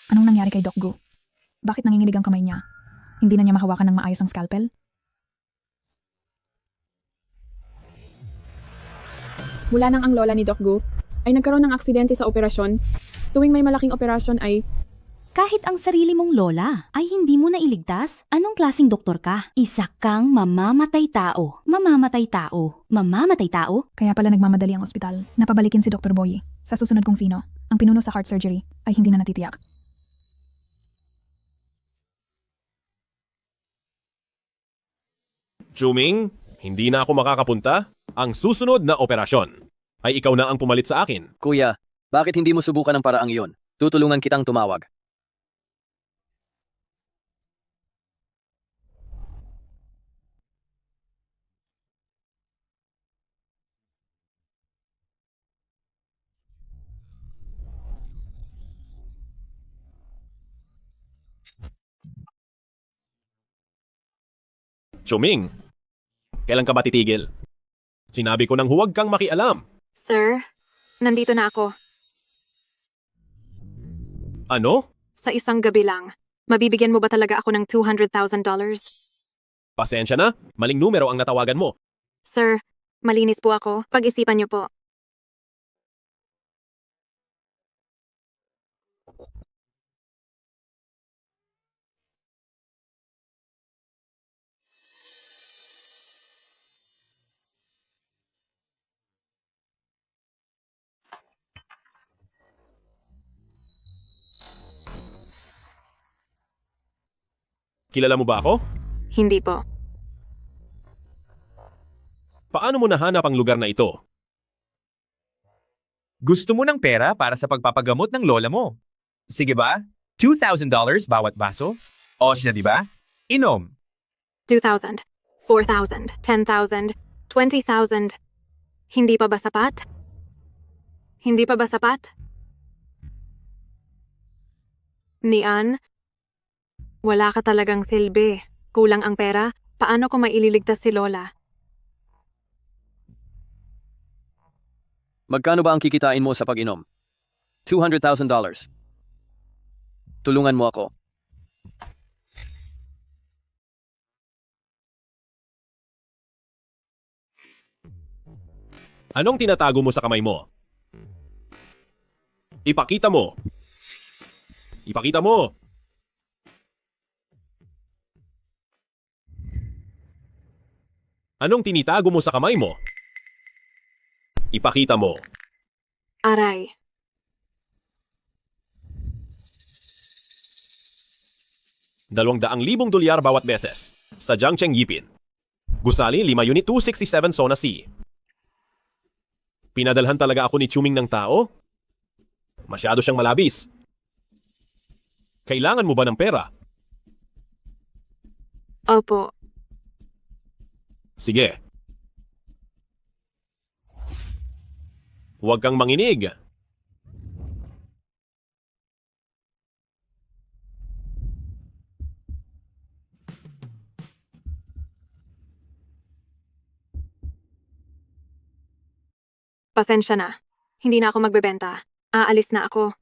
Anong nangyari kay Doc Gu? Bakit nanginginig ang kamay niya? Hindi na niya mahawakan ng maayos ang scalpel? Mula nang ang lola ni Doc Gu ay nagkaroon ng aksidente sa operasyon, tuwing may malaking operasyon ay Kahit ang sarili mong lola ay hindi mo na iligtas, anong klaseng doktor ka? Isa kang mamamatay tao. Mamamatay tao. Mamamatay tao? Kaya pala nagmamadali ang ospital. Napabalikin si Dr. Boy. Sa susunod kung sino, ang pinuno sa heart surgery ay hindi na natitiyak. Chuming, hindi na ako makakapunta. Ang susunod na operasyon ay ikaw na ang pumalit sa akin. Kuya, bakit hindi mo subukan ang paraang iyon? Tutulungan kitang tumawag. Chuming, kailan ka ba titigil? Sinabi ko nang huwag kang makialam. Sir, nandito na ako. Ano? Sa isang gabi lang. Mabibigyan mo ba talaga ako ng $200,000? Pasensya na, maling numero ang natawagan mo. Sir, malinis po ako. Pag-isipan niyo po. Kilala mo ba ako? Hindi po. Paano mo nahanap ang lugar na ito? Gusto mo ng pera para sa pagpapagamot ng lola mo. Sige ba? $2,000 bawat baso? O siya, di ba? Inom. 2,000, 4,000, 10,000, 20,000. Hindi pa ba sapat? Hindi pa ba sapat? Nian, wala ka talagang silbi. Kulang ang pera. Paano ko maililigtas si Lola? Magkano ba ang kikitain mo sa pag-inom? $200,000. Tulungan mo ako. Anong tinatago mo sa kamay mo? Ipakita mo. Ipakita mo. Anong tinitago mo sa kamay mo? Ipakita mo. Aray. $200,000 bawat beses. Sa Jiangcheng Yipin. Gusali 5 Unit 267 Zona C. Pinadalhan talaga ako ni Chuming ng tao? Masyado siyang malabis. Kailangan mo ba ng pera? Opo. Sige. Huwag kang manginig. Pasensya na. Hindi na ako magbebenta. Aalis na ako.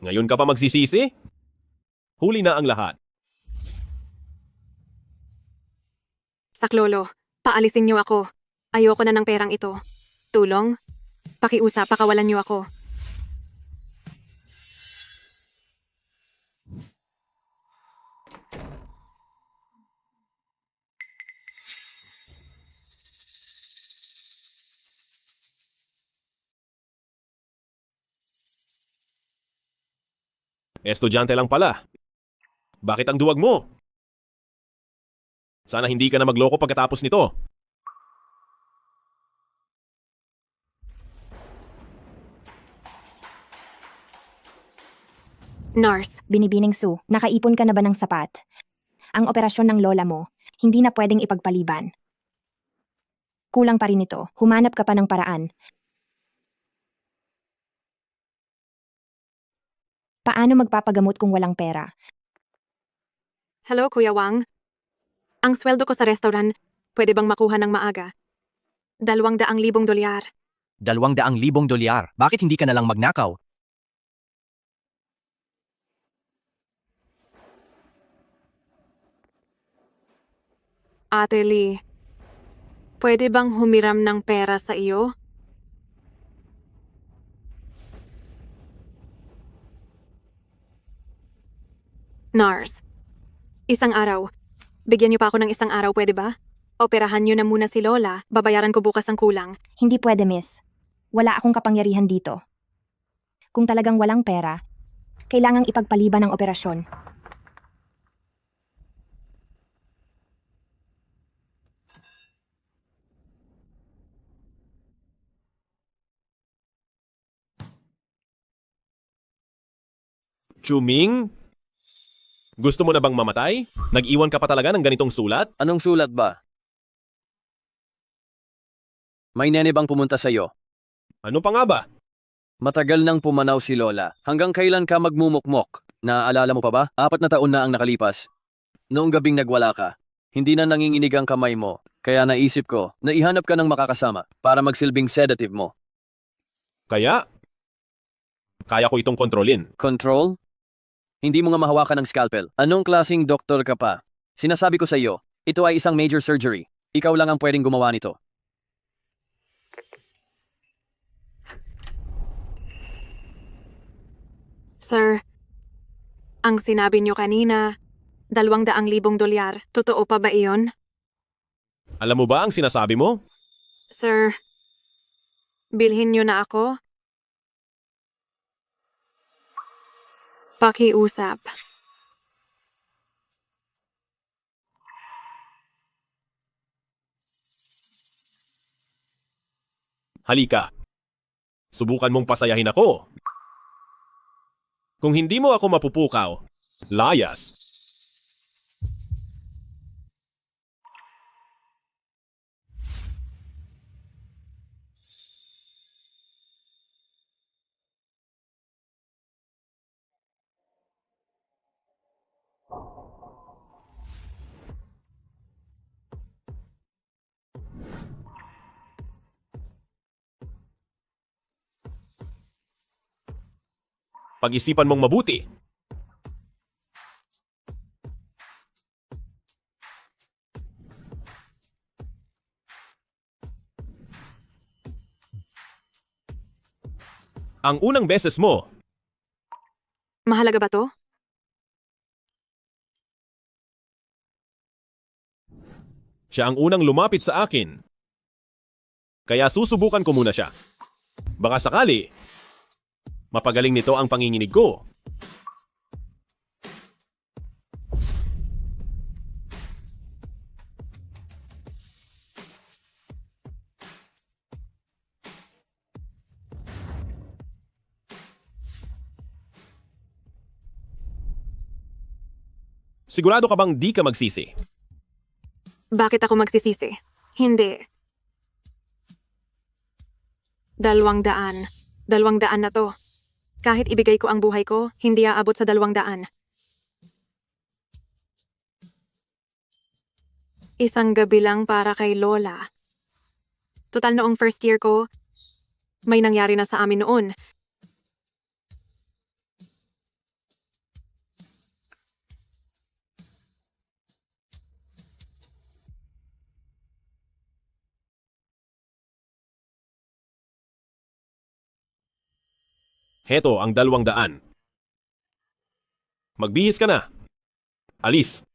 Ngayon ka pa magsisisi? Huli na ang lahat. Saklolo, paalisin niyo ako. Ayoko na ng perang ito. Tulong? Pakiusap, pakawalan niyo ako. Estudyante lang pala. Bakit ang duwag mo? Sana hindi ka na magloko pagkatapos nito. Nurse, Binibining Sue, nakaipon ka na ba ng sapat? Ang operasyon ng lola mo, hindi na pwedeng ipagpaliban. Kulang pa rin ito. Humanap ka pa ng paraan. Paano magpapagamot kung walang pera? hello Kuya Wang. Ang sweldo ko sa restaurant, pwede bang makuha ng maaga? $200,000. $200,000. Bakit hindi ka na lang magnakaw? Ate Lee, pwede bang humiram ng pera sa iyo? Nars, isang araw. Bigyan niyo pa ako ng isang araw, pwede ba? Operahan niyo na muna si Lola, babayaran ko bukas ang kulang. Hindi pwede, miss. Wala akong kapangyarihan dito. Kung talagang walang pera, kailangang ipagpaliban ang operasyon. Chuming? Gusto mo na bang mamatay? Nag-iwan ka pa talaga ng ganitong sulat? Anong sulat ba? May nene bang pumunta sa'yo? Ano pa nga ba? Matagal nang pumanaw si Lola. Hanggang kailan ka magmumukmok? Naaalala mo pa ba? 4 na taon na ang nakalipas. Noong gabing nagwala ka, hindi na nanginginig ang kamay mo. Kaya naisip ko na ihanap ka ng makakasama para magsilbing sedative mo. Kaya ko itong kontrolin. Control? Hindi mo nga mahawakan ng scalpel. Anong klasing doktor ka pa? Sinasabi ko sa iyo, ito ay isang major surgery. Ikaw lang ang pwedeng gumawa nito. Sir, ang sinabi niyo kanina, 200,000 dolyar. Totoo pa ba iyon? Alam mo ba ang sinasabi mo? Sir, bilhin niyo na ako? Pakiusap. Halika. Subukan mong pasayahin ako. Kung hindi mo ako mapupukaw, layas. Pag-isipan mong mabuti. Ang unang beses mo, Mahalaga ba to? siya ang unang lumapit sa akin. Kaya susubukan ko muna siya. Baka sakali, mapagaling nito ang panginginig ko. Sigurado ka bang di ka magsisi? Bakit ako magsisisi? Hindi. 200. 200 na to. Kahit ibigay ko ang buhay ko, hindi aabot sa 200. Isang gabi lang para kay Lola. Total noong first year ko, may nangyari na sa amin noon. Heto ang 200. Magbihis ka na. Alis.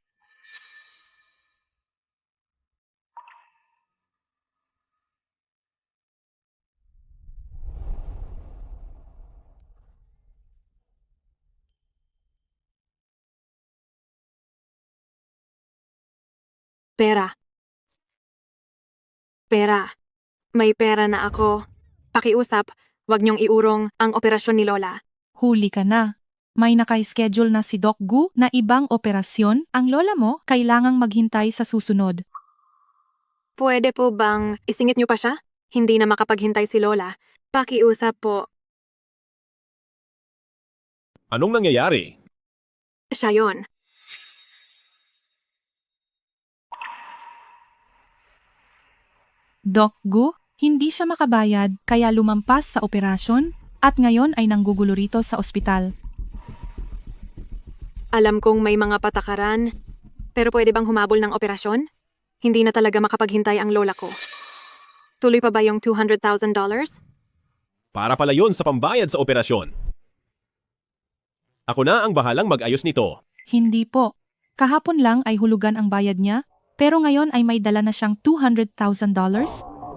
Pera. Pera. May pera na ako. Pakiusap, wag niyong iurong ang operasyon ni Lola. Huli ka na. May naka-schedule na si Doc Gu na ibang operasyon. Ang lola mo kailangang maghintay sa susunod. Pwede po bang isingit niyo pa siya? Hindi na makapaghintay si Lola. Pakiusap po. Anong nangyayari? Siya yon. Doc Gu, hindi siya makabayad kaya lumampas sa operasyon at ngayon ay nanggugulo rito sa ospital. Alam kong may mga patakaran, pero pwede bang humabol ng operasyon? Hindi na talaga makapaghintay ang lola ko. Tuloy pa ba yung $200,000? Para pala yon sa pambayad sa operasyon. Ako na ang bahalang mag-ayos nito. Hindi po. Kahapon lang ay hulugan ang bayad niya, pero ngayon ay may dala na siyang $200,000?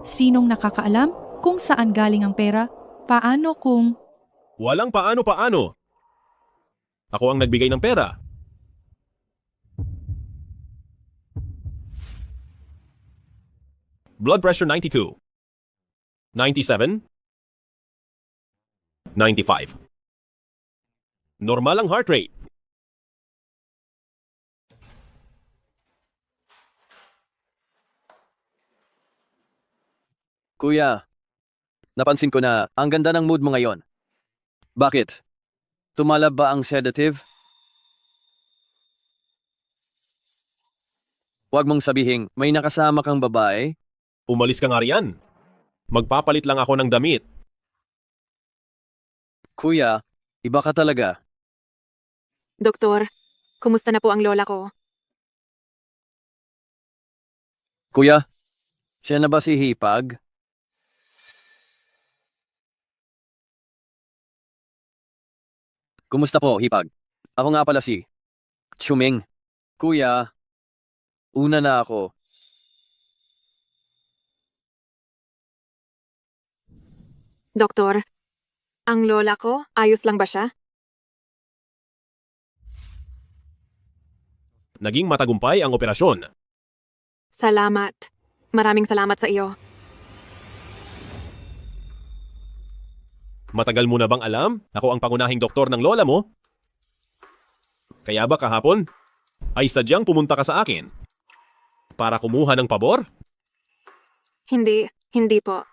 Sinong nakakaalam kung saan galing ang pera? Paano kung... Walang paano-paano. Ako ang nagbigay ng pera. Blood pressure 92. 97. 95. Normal ang heart rate. Kuya, napansin ko na ang ganda ng mood mo ngayon. Bakit? Tumalab ba ang sedative? Huwag mong sabihing may nakasama kang babae. Umalis ka nga riyan. Magpapalit lang ako ng damit. Kuya, iba ka talaga. Doktor, kumusta na po ang lola ko? Kuya, siya na ba si Hipag? Kumusta po, Hipag? Ako nga pala si Chuming. Kuya, una na ako. Doktor, ang lola ko, ayos lang ba siya? Naging matagumpay ang operasyon. Salamat. Maraming salamat sa iyo. Matagal mo na bang alam? Ako ang pangunahing doktor ng lola mo? Kaya ba kahapon ay sadyang pumunta ka sa akin para kumuha ng pabor? Hindi po.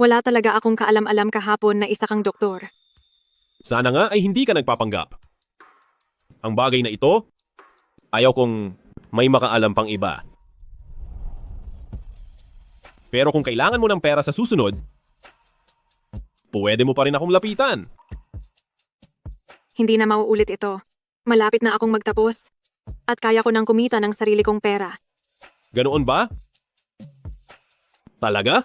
Wala talaga akong kaalam-alam kahapon na isa kang doktor. Sana nga ay hindi ka nagpapanggap. Ang bagay na ito, ayaw kong may makaalam pang iba. Pero kung kailangan mo ng pera sa susunod, pwede mo pa rin akong lapitan. Hindi na mauulit ito. Malapit na akong magtapos. At kaya ko nang kumita ng sarili kong pera. Ganoon ba? Talaga?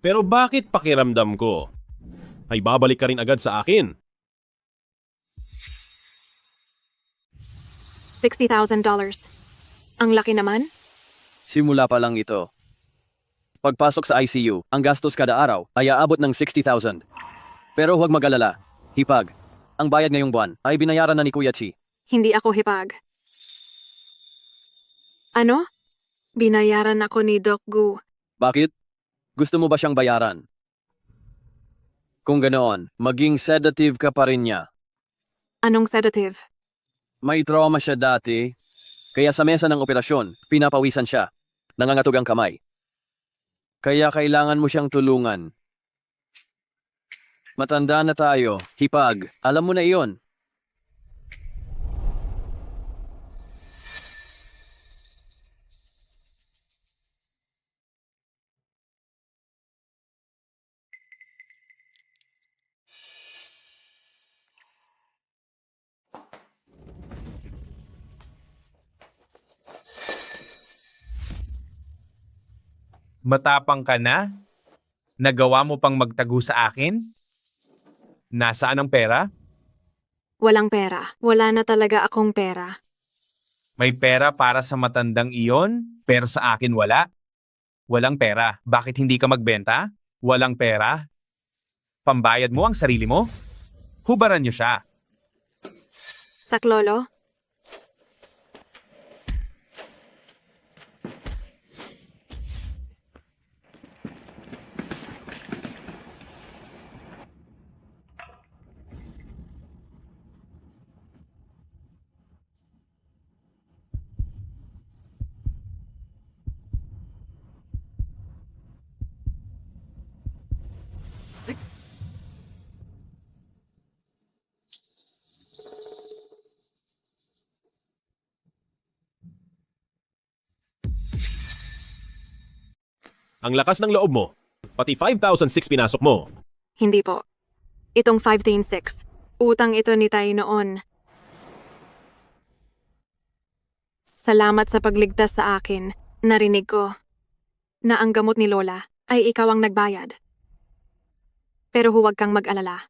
Pero bakit pakiramdam ko ay babalik ka rin agad sa akin? $60,000. Ang laki naman. Simula pa lang ito. Pagpasok sa ICU, ang gastos kada araw ay aabot ng 60,000. Pero huwag mag-alala. Hipag, ang bayad ngayong buwan ay binayaran na ni Kuya Chi. Hindi ako hipag. Ano? Binayaran ako ni Doc Gu. Bakit? Gusto mo ba siyang bayaran? Kung ganoon, maging sedative ka pa rin niya. Anong sedative? May trauma siya dati, kaya sa mesa ng operasyon, pinapawisan siya. Nangangatog ang kamay. Kaya kailangan mo siyang tulungan. Matanda na tayo, Hipag. Alam mo na iyon. Matapang ka na? Nagawa mo pang magtago sa akin? Nasaan ang pera? Walang pera. Wala na talaga akong pera. May pera para sa matandang iyon, pero sa akin wala. Walang pera. Bakit hindi ka magbenta? Walang pera. Pambayad mo ang sarili mo? Hubaran niyo siya. Saklolo? Ang lakas ng loob mo. Pati 5,006 pinasok mo. Hindi po. Itong 15,600. Utang ito ni Tay noon. Salamat sa pagligtas sa akin. Narinig ko na ang gamot ni Lola ay ikaw ang nagbayad. Pero huwag kang mag-alala.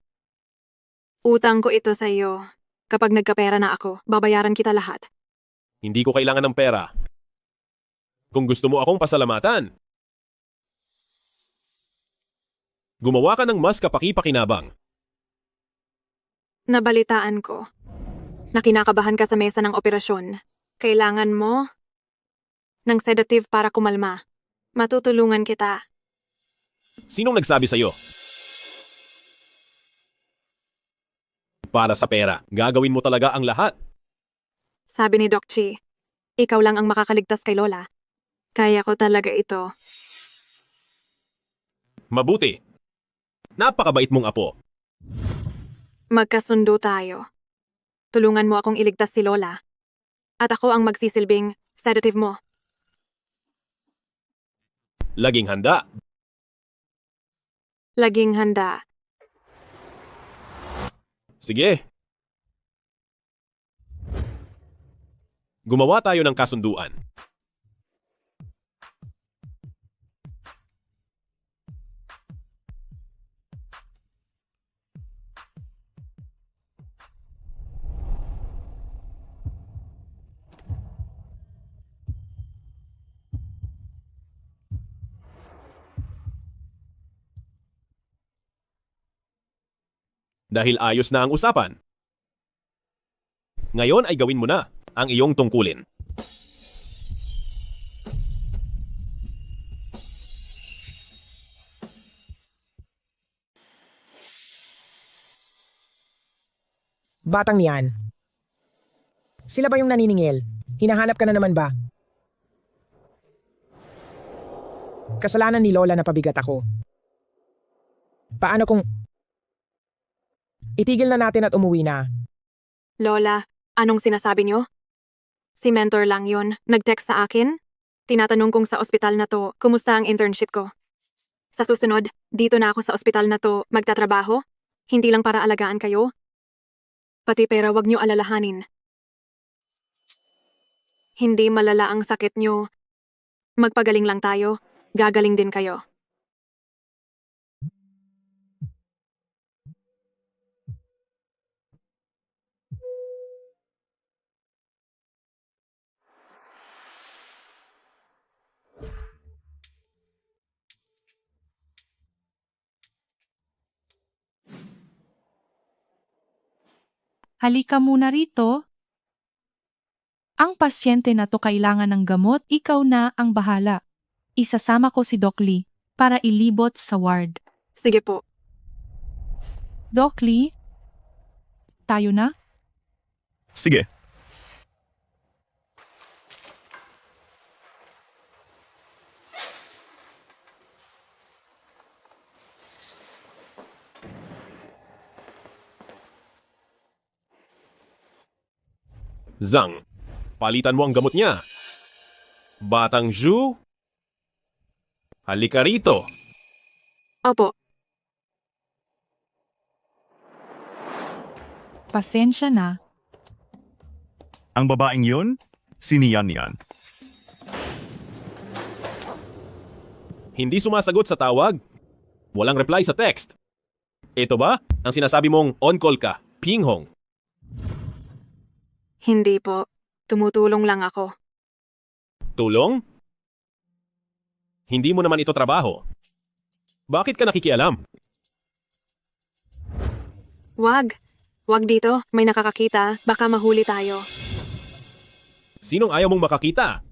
Utang ko ito sa iyo. Kapag nagkapera na ako, babayaran kita lahat. Hindi ko kailangan ng pera. Kung gusto mo akong pasalamatan, gumawa ka ng mas kapaki-pakinabang. Nabalitaan ko na kinakabahan ka sa mesa ng operasyon. Kailangan mo ng sedative para kumalma. Matutulungan kita. Sinong nagsabi sa'yo? Para sa pera, gagawin mo talaga ang lahat. Sabi ni Doc Chi, ikaw lang ang makakaligtas kay Lola. Kaya ko talaga ito. Mabuti. Napakabait mong apo. Magkasundo tayo. Tulungan mo akong iligtas si Lola. At ako ang magsisilbing sedative mo. Laging handa. Laging handa. Sige. Gumawa tayo ng kasunduan. Dahil ayos na ang usapan. Ngayon ay gawin mo na ang iyong tungkulin. Batang niyan. Sila ba yung naniningil? Hinahanap ka na naman ba? Kasalanan ni Lola na pabigat ako. Paano kung itigil na natin at umuwi na? Lola, anong sinasabi niyo? Si mentor lang yun. Nag-text sa akin. Tinatanong kong sa ospital na to, kumusta ang internship ko. Sa susunod, dito na ako sa ospital na to magtatrabaho. Hindi lang para alagaan kayo. Pati pera wag niyo alalahanin. Hindi malala ang sakit niyo. Magpagaling lang tayo. Gagaling din kayo. Halika muna rito. Ang pasyente na to kailangan ng gamot, ikaw na ang bahala. Isasama ko si Doc Lee para ilibot sa ward. Sige po. Doc Lee, tayo na? Sige. Zhang, palitan mo ang gamot niya. Batang Zhu, halika rito. Opo. Pasensya na. Ang babaeng yun, siniyan yan. Hindi sumasagot sa tawag. Walang reply sa text. Ito ba ang sinasabi mong on-call ka, Ping Hong? Hindi po. Tumutulong lang ako. Tulong? Hindi mo naman ito trabaho. Bakit ka nakikialam? Wag. Wag dito. May nakakakita. Baka mahuli tayo. Sinong ayaw mong makakita?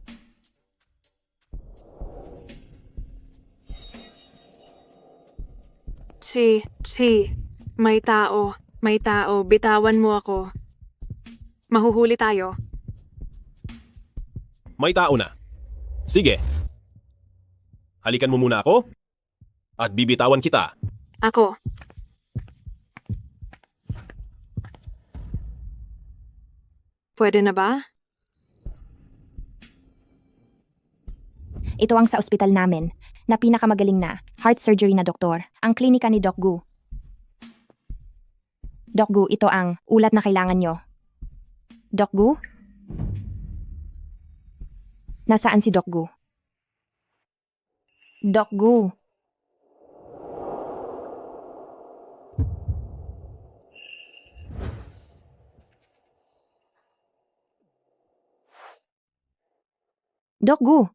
Chi. May tao. May tao. Bitawan mo ako. Mahuhuli tayo. May tao na. Sige. Halikan mo muna ako at bibitawan kita. Ako. Pwede na ba? Ito ang sa ospital namin, na pinakamagaling na, heart surgery na doktor, ang klinika ni Doc Gu. Doc Gu, ito ang ulat na kailangan nyo. Doc Gu? Nasaan si Doc Gu? Doc Gu. Doc Gu,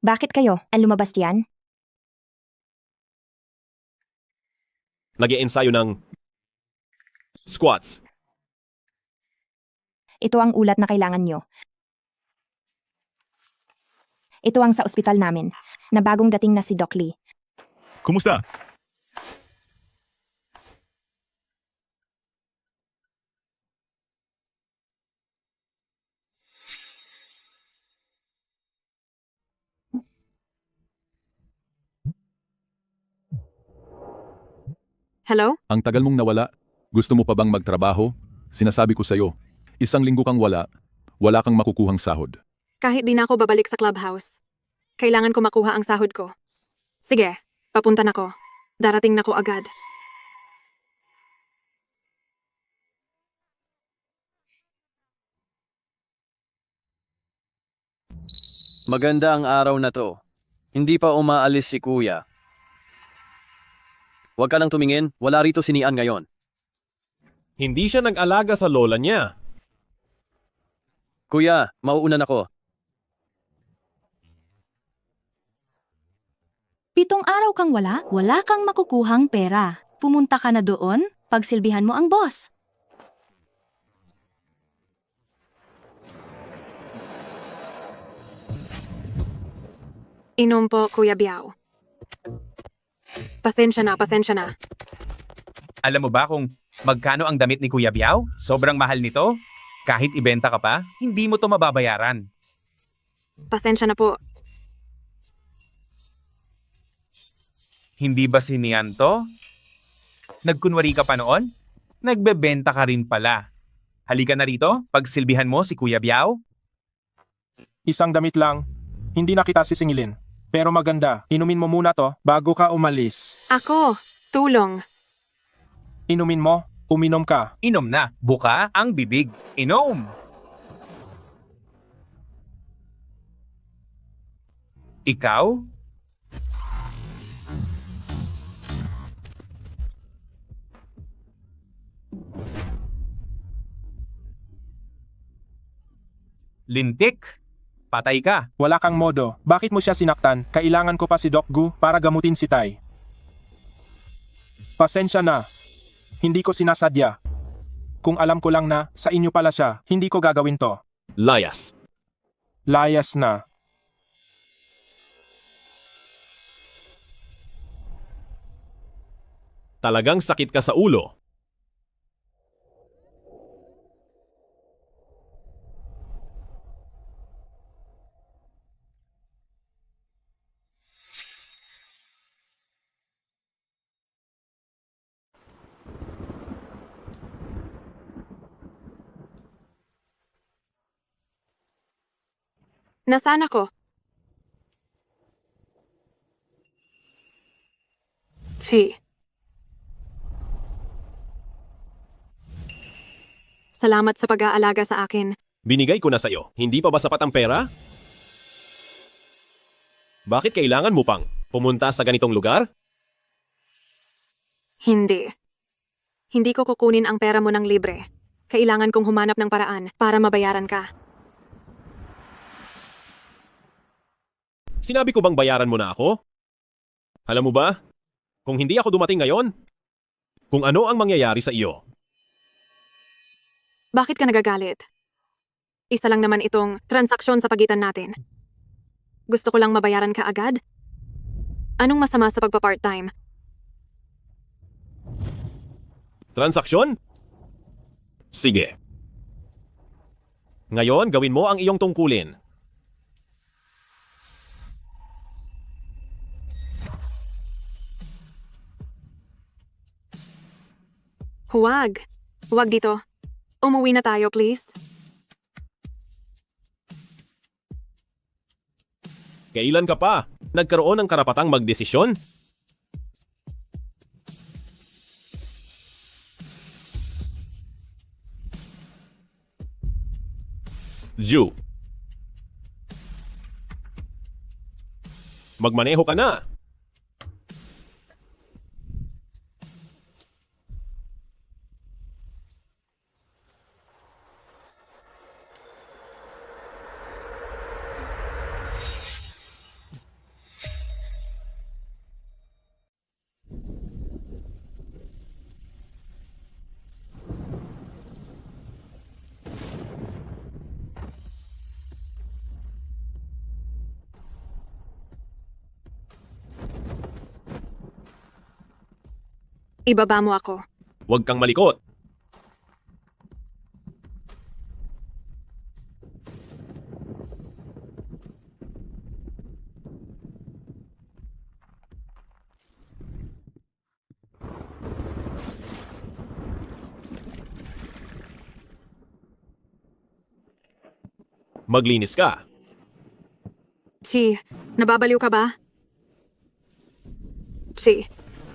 bakit kayo? Ang lumabas diyan? Nag-iensayo ng squats. Ito ang ulat na kailangan nyo. Ito ang sa ospital namin, na bagong dating na si Doc Lee. Kumusta? Hello? Ang tagal mong nawala. Gusto mo pa bang magtrabaho? Sinasabi ko sa'yo, 1 linggo kang wala kang makukuhang sahod. Kahit di na ako babalik sa clubhouse. Kailangan ko makuha ang sahod ko. Sige, papunta na ko. Darating na ko agad. Maganda ang araw na to. Hindi pa umaalis si kuya. Huwag ka nang tumingin, wala rito si Nian ngayon. Hindi siya nag-alaga sa lola niya. Kuya, mauunan ako. 7 araw kang wala kang makukuhang pera. Pumunta ka na doon, pagsilbihan mo ang boss. Inom po, Kuya Biao. Pasensya na, pasensya na. Alam mo ba kung magkano ang damit ni Kuya Biao? Sobrang mahal nito. Kahit ibenta ka pa, hindi mo to mababayaran. Pasensya na po. Hindi ba si Nian to? Nagkunwari ka pa noon? Nagbebenta ka rin pala. Halika na rito, pagsilbihan mo si Kuya Biao. Isang damit lang. Hindi na kita sisingilin. Pero maganda, inumin mo muna to bago ka umalis. Ako, tulong. Inumin mo, uminom ka. Inom na, buka ang bibig. Inom! Ikaw? Lintik? Patay ka. Wala kang modo. Bakit mo siya sinaktan? Kailangan ko pa si Doc Gu para gamutin si Tai. Pasensya na. Hindi ko sinasadya. Kung alam ko lang na sa inyo pala siya, hindi ko gagawin to. Layas. Layas na. Talagang sakit ka sa ulo. Nasaan ako? Salamat sa pag-aalaga sa akin. Binigay ko na sa'yo. Hindi pa ba sapat ang pera? Bakit kailangan mo pang pumunta sa ganitong lugar? Hindi. Hindi ko kukunin ang pera mo ng libre. Kailangan kong humanap ng paraan para mabayaran ka. Sinabi ko bang bayaran mo na ako? Alam mo ba, kung hindi ako dumating ngayon, kung ano ang mangyayari sa iyo. Bakit ka nagagalit? Isa lang naman itong transaksyon sa pagitan natin. Gusto ko lang mabayaran ka agad? Anong masama sa pagpa-part-time? Transaksyon? Sige. Ngayon, gawin mo ang iyong tungkulin. Huwag. Huwag dito. Umuwi na tayo, please. Kailan ka pa? Nagkaroon ng karapatang magdesisyon? Ju. Magmaneho ka na! Ibaba mo ako. Huwag kang malikot. Maglinis ka. Chi, nababaliw ka ba? Chi,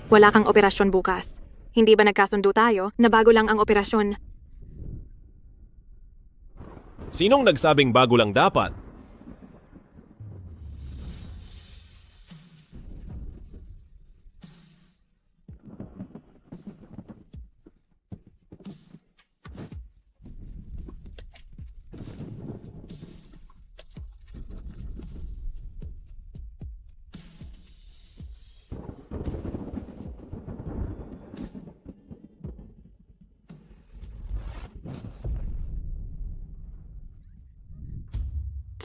wala kang operasyon bukas. Hindi ba nagkasundo tayo na bago lang ang operasyon? Sinong nagsabing bago lang dapat?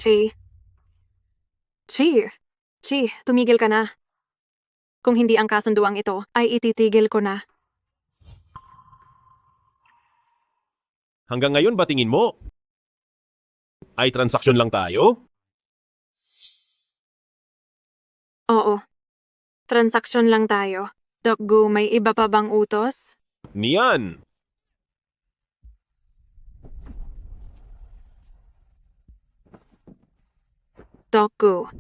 Chi. Chi. Chi, tumigil ka na. Kung hindi ang kasunduang ito, ay ititigil ko na. Hanggang ngayon ba tingin mo? Ay transaksyon lang tayo? Oo. Transaksyon lang tayo. Doc Gu, may iba pa bang utos? Niyan! Doc Gu,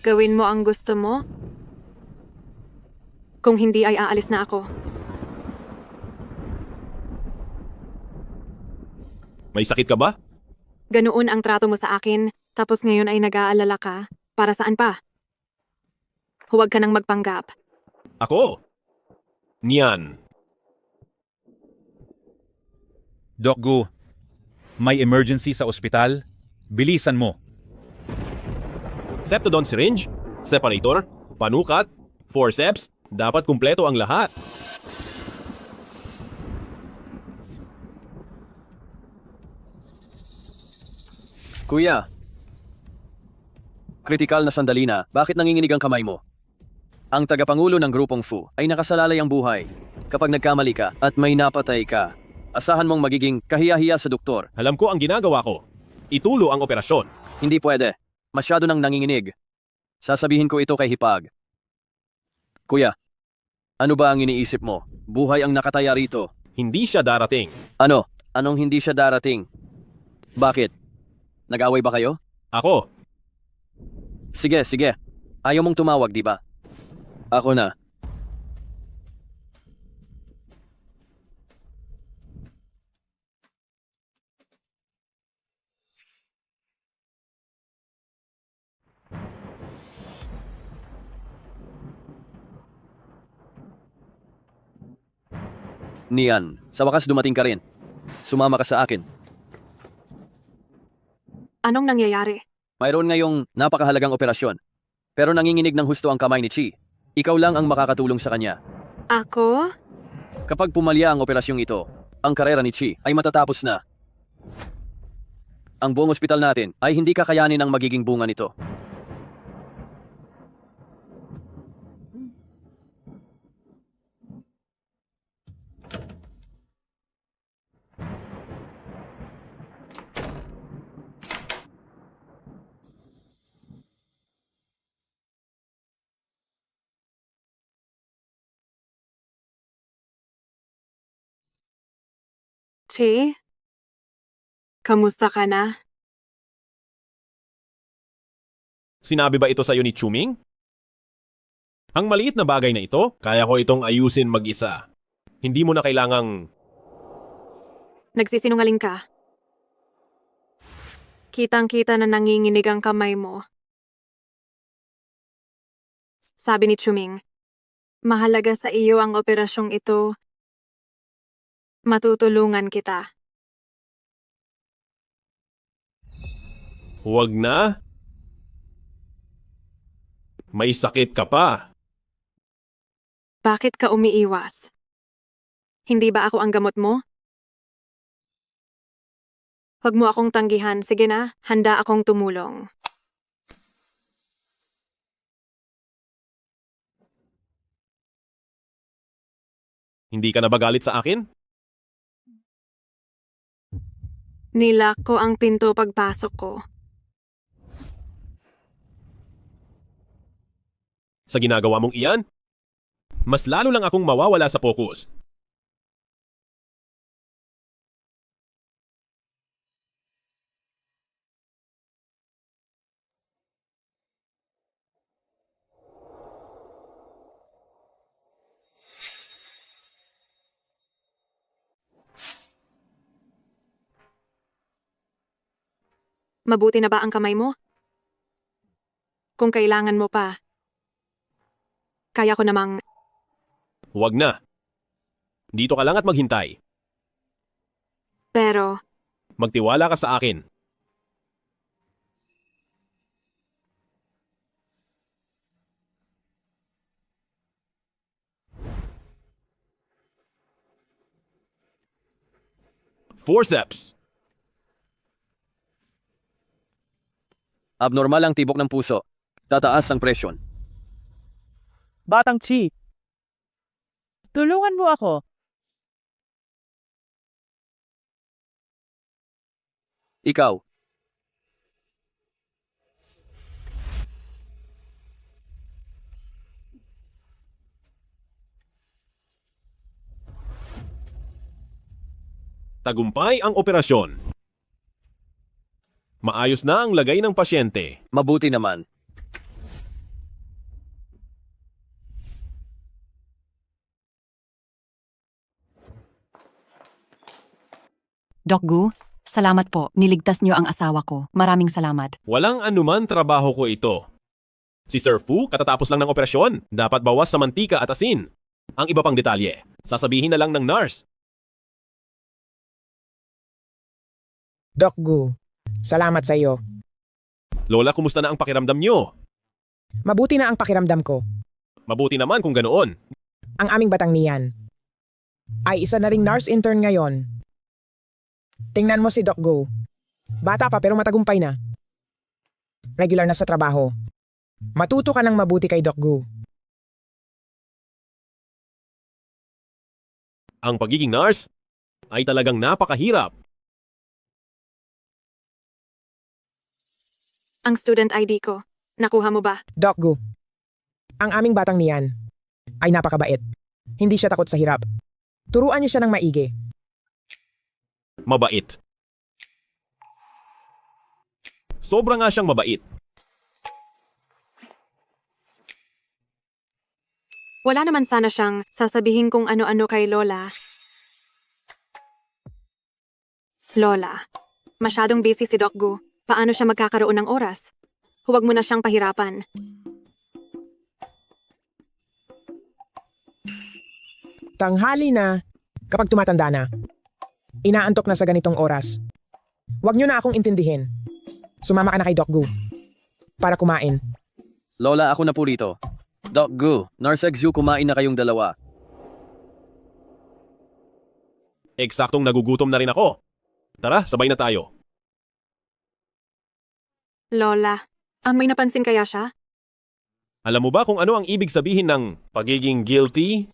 gawin mo ang gusto mo? Kung hindi ay aalis na ako. May sakit ka ba? Ganoon ang trato mo sa akin, tapos ngayon ay nag-aalala ka. Para saan pa? Huwag ka nang magpanggap. Ako? Niyan. Doc Gu, may emergency sa ospital. Bilisan mo. Septodon syringe, separator, panukat, forceps, dapat kumpleto ang lahat. Kuya, kritikal na sandali na, bakit nanginginig ang kamay mo? Ang tagapangulo ng grupong Fu ay nakasalalay ang buhay. Kapag nagkamali ka at may napatay ka, asahan mong magiging kahiya-hiya sa doktor. Alam ko ang ginagawa ko. Itulo ang operasyon. Hindi pwede. Masyado nang nanginginig. Sasabihin ko ito kay Hipag. Kuya, ano ba ang iniisip mo? Buhay ang nakataya rito. Hindi siya darating. Ano? Anong hindi siya darating? Bakit? Nag-away ba kayo? Ako. Sige, sige. Ayaw mong tumawag, di ba? Ako na. Nian, sa wakas dumating ka rin. Sumama ka sa akin. Anong nangyayari? Mayroon ngayong napakahalagang operasyon. Pero nanginginig ng husto ang kamay ni Chi. Ikaw lang ang makakatulong sa kanya. Ako? Kapag pumalya ang operasyong ito, ang karera ni Chi ay matatapos na. Ang buong ospital natin ay hindi kakayanin ang magiging bunga nito. Chi? Kamusta ka na? Sinabi ba ito sa'yo ni Chuming? Ang maliit na bagay na ito, kaya ko itong ayusin mag-isa. Hindi mo na kailangang... Nagsisinungaling ka. Kitang-kita na nanginginig ang kamay mo. Sabi ni Chuming, mahalaga sa iyo ang operasyong ito. Matutulungan kita. Huwag na. May sakit ka pa. Bakit ka umiiwas? Hindi ba ako ang gamot mo? Huwag mo akong tanggihan. Sige na, handa akong tumulong. Hindi ka na ba galit sa akin? Nilak ko ang pinto pagpasok ko. Sa ginagawa mong iyan, mas lalo lang akong mawawala sa focus. Mabuti na ba ang kamay mo? Kung kailangan mo pa, kaya ko namang... Huwag na. Dito ka lang at maghintay. Pero, Magtiwala ka sa akin. Forceps. Abnormal ang tibok ng puso. Tataas ang presyon. Batang Chi, tulungan mo ako. Ikaw. Tagumpay ang operasyon. Maayos na ang lagay ng pasyente. Mabuti naman. Doc Gu, salamat po. Niligtas niyo ang asawa ko. Maraming salamat. Walang anuman trabaho ko ito. Si Sir Fu, katatapos lang ng operasyon. Dapat bawas sa mantika at asin. Ang iba pang detalye, sasabihin na lang ng nurse. Doc Gu, salamat sa iyo. Lola, kumusta na ang pakiramdam niyo? Mabuti na ang pakiramdam ko. Mabuti naman kung ganoon. Ang aming batang niyan ay isa na ring nurse intern ngayon. Tingnan mo si Doc Gu. Bata pa pero matagumpay na. Regular na sa trabaho. Matuto ka ng mabuti kay Doc Gu. Ang pagiging nurse ay talagang napakahirap. ang student ID ko. Nakuha mo ba? Doc Gu, ang aming batang niyan ay napakabait. Hindi siya takot sa hirap. Turuan niyo siya ng maigi. Mabait. Sobra nga siyang mabait. Wala naman sana siyang sasabihin kung ano-ano kay Lola. Lola, masyadong busy si Doc Gu. Paano siya magkakaroon ng oras? Huwag mo na siyang pahirapan. Tanghali na kapag tumatanda na. Inaantok na sa ganitong oras. Huwag niyo na akong intindihin. Sumama ka na kay Doc Gu para kumain. Lola, ako na po rito. Doc Gu, Nurse Xu, kumain na kayong dalawa. Eksaktong nagugutom na rin ako. Tara, sabay na tayo. Lola, may napansin kaya siya? Alam mo ba kung ano ang ibig sabihin ng pagiging guilty?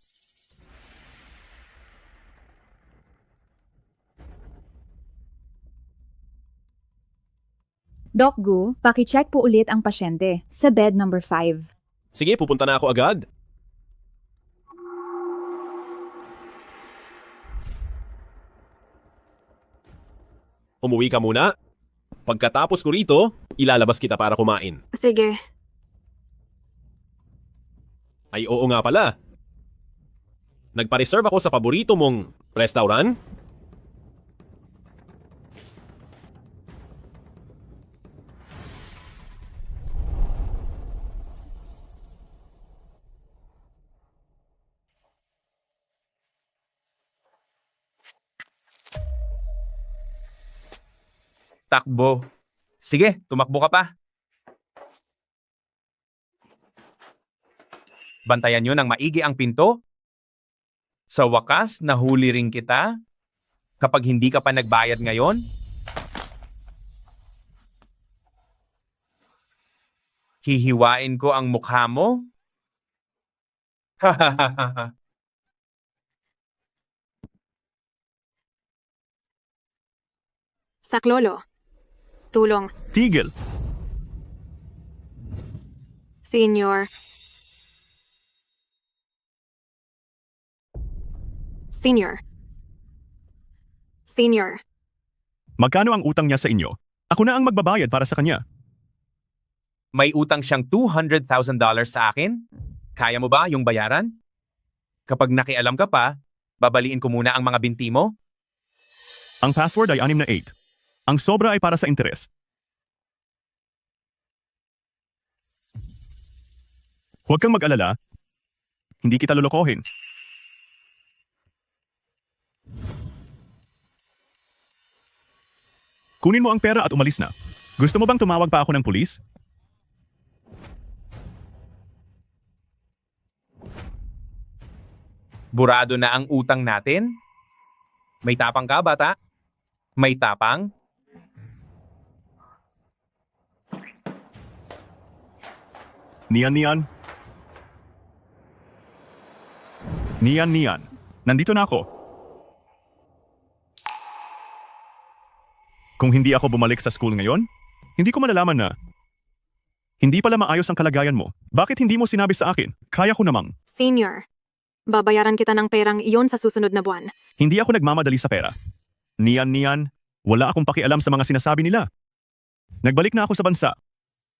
Doc Gu, paki-check po ulit ang pasyente sa bed number 5. Sige, pupunta na ako agad. Umuwi ka muna. Pagkatapos ko rito, ilalabas kita para kumain. Sige. Ay oo nga pala. Nagpa-reserve ako sa paborito mong restaurant. Takbo. Sige, tumakbo ka pa. Bantayan nyo ng maigi ang pinto. Sa wakas, nahuli rin kita. Kapag hindi ka pa nagbayad ngayon, hihiwain ko ang mukha mo. Saklolo. Tulong. Tigil. Senior. Senior. Senior. Magkano ang utang niya sa inyo? Ako na ang magbabayad para sa kanya. May utang siyang $200,000 sa akin? Kaya mo ba yung bayaran? Kapag nakialam ka pa, babaliin ko muna ang mga binti mo. Ang password ay 6 na 8. Ang sobra ay para sa interes. Huwag kang mag-alala. Hindi kita lolokohin. Kunin mo ang pera at umalis na. Gusto mo bang tumawag pa ako ng pulis? Burado na ang utang natin? May tapang ka, bata? May tapang? Nian. Nian. Nandito na ako. Kung hindi ako bumalik sa school ngayon, hindi ko malalaman na hindi pala maayos ang kalagayan mo. Bakit hindi mo sinabi sa akin? Kaya ko namang. Senior. Babayaran kita ng perang iyon sa susunod na buwan. Hindi ako nagmamadali sa pera. Nian, wala akong pakialam sa mga sinasabi nila. Nagbalik na ako sa bansa.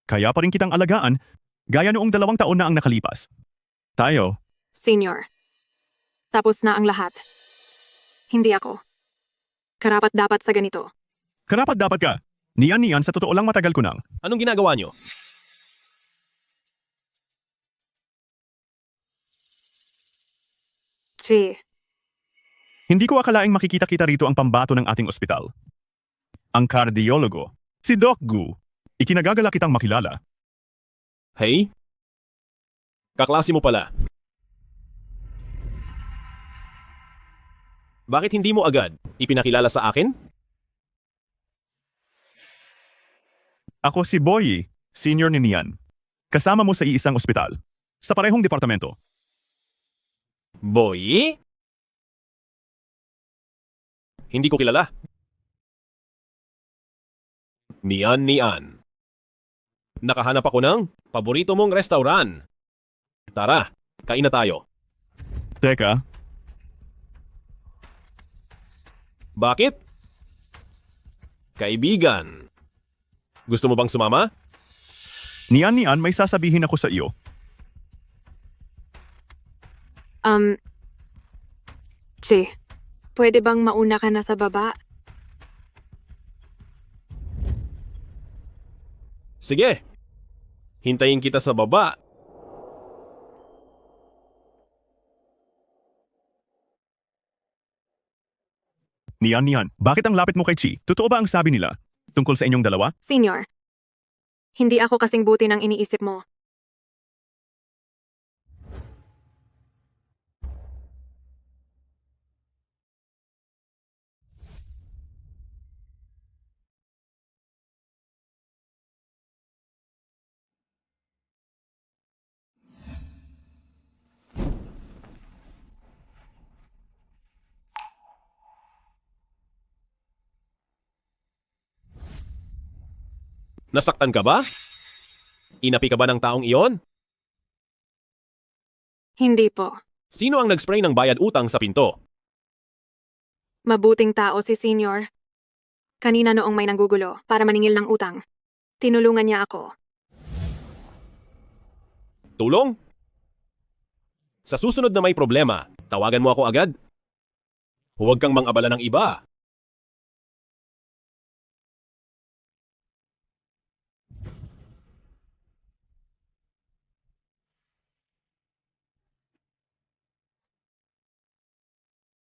Kaya pa rin kitang alagaan, gaya noong 2 taon na ang nakalipas. Tayo. Senior. Tapos na ang lahat. Hindi ako. Karapat dapat sa ganito. Karapat dapat ka. Nian, sa totoo lang matagal ko nang. Anong ginagawa nyo? Hindi ko akalaing makikita-kita rito ang pambato ng ating ospital. Ang kardiologo, si Doc Gu. Ikinagagala kitang makilala. Hey? Kaklase mo pala. Bakit hindi mo agad ipinakilala sa akin? Ako si Boyi, senior ni Nian. Kasama mo sa iisang ospital. Sa parehong departamento. Boy? Hindi ko kilala. Nian. Nakahanap ako ng paborito mong restaurant. Tara, kain na tayo. Teka, Bakit? Kaibigan. Gusto mo bang sumama? Nian, may sasabihin ako sa iyo. Pwede bang mauna ka na sa baba? Sige. Hintayin kita sa baba. Nian, bakit ang lapit mo kay Chi? Totoo ba ang sabi nila tungkol sa inyong dalawa? Senior. Hindi ako kasing buti ng iniisip mo. Nasaktan ka ba? Inapi ka ba ng taong iyon? Hindi po. Sino ang nag-spray ng bayad utang sa pinto? Mabuting tao si Senior. Kanina noong may nanggugulo para maningil ng utang. Tinulungan niya ako. Tulong? Sa susunod na may problema, tawagan mo ako agad. Huwag kang mang-abala ng iba.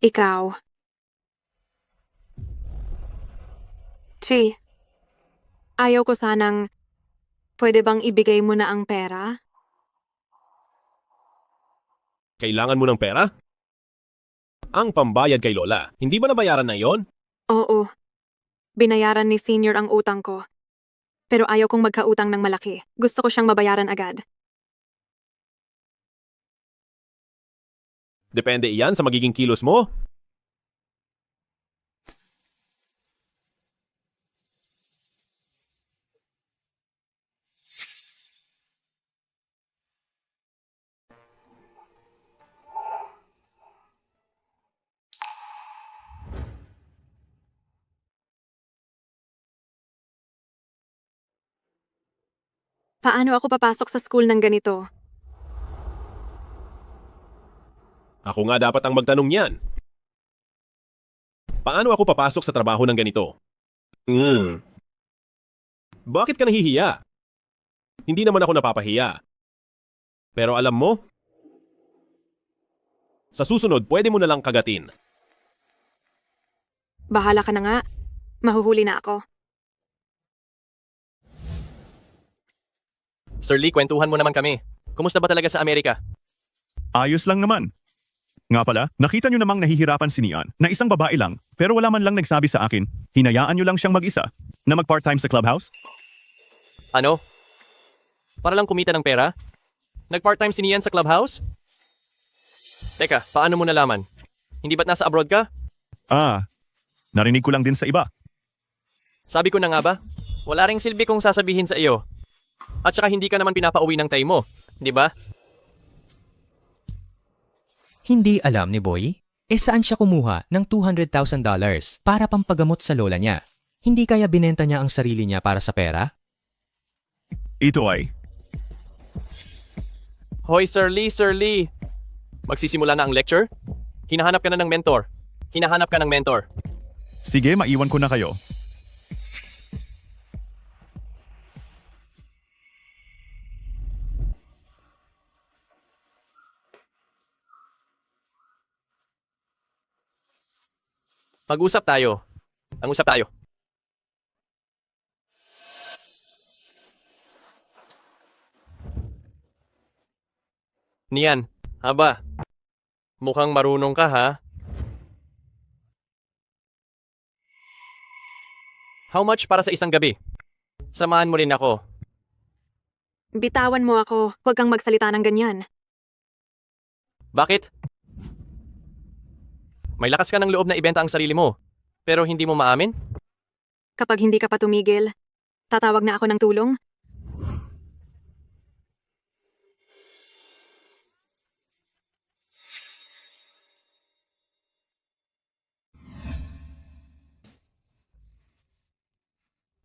Ikaw. Chi, Ayaw ko sanang, pwede bang ibigay mo na ang pera? Kailangan mo ng pera? Ang pambayad kay Lola, hindi ba nabayaran na yon? Oo. Binayaran ni Senior ang utang ko. Pero ayaw kong magkautang ng malaki. Gusto ko siyang mabayaran agad. Depende iyan sa magiging kilos mo. Paano ako papasok sa school ng ganito? Ako nga dapat ang magtanong niyan. Paano ako papasok sa trabaho ng ganito? Bakit ka nahihiya? Hindi naman ako napapahiya. Pero alam mo, sa susunod pwede mo na lang kagatin. Bahala ka na nga. Mahuhuli na ako. Sir Lee, kwentuhan mo naman kami. Kumusta ba talaga sa Amerika? Ayos lang naman. Nga pala, nakita nyo namang nahihirapan si Nian na isang babae lang pero wala man lang nagsabi sa akin, hinayaan nyo lang siyang mag-isa na mag-part-time sa clubhouse? Ano? Para lang kumita ng pera? Nag-part-time si Nian sa clubhouse? Teka, paano mo nalaman? Hindi ba't nasa abroad ka? Narinig ko lang din sa iba. Sabi ko na nga ba? Wala ring silbi kong sasabihin sa iyo. At saka hindi ka naman pinapauwi ng tay mo, di ba? Hindi alam ni Boy? Saan siya kumuha ng $200,000 para pampagamot sa lola niya? Hindi kaya binenta niya ang sarili niya para sa pera? Ito ay, Hoy, Sir Lee! Magsisimula na ang lecture? Hinahanap ka na ng mentor. Hinahanap ka ng mentor. sige, maiwan ko na kayo. Mag-usap tayo. Ang-usap tayo. Nian, haba. Mukhang marunong ka ha? How much para sa isang gabi? Samahan mo rin ako. Bitawan mo ako. Huwag kang magsalita ng ganyan. Bakit? May lakas ka ng loob na ibenta ang sarili mo, pero hindi mo maamin? Kapag hindi ka pa tumigil, tatawag na ako ng tulong.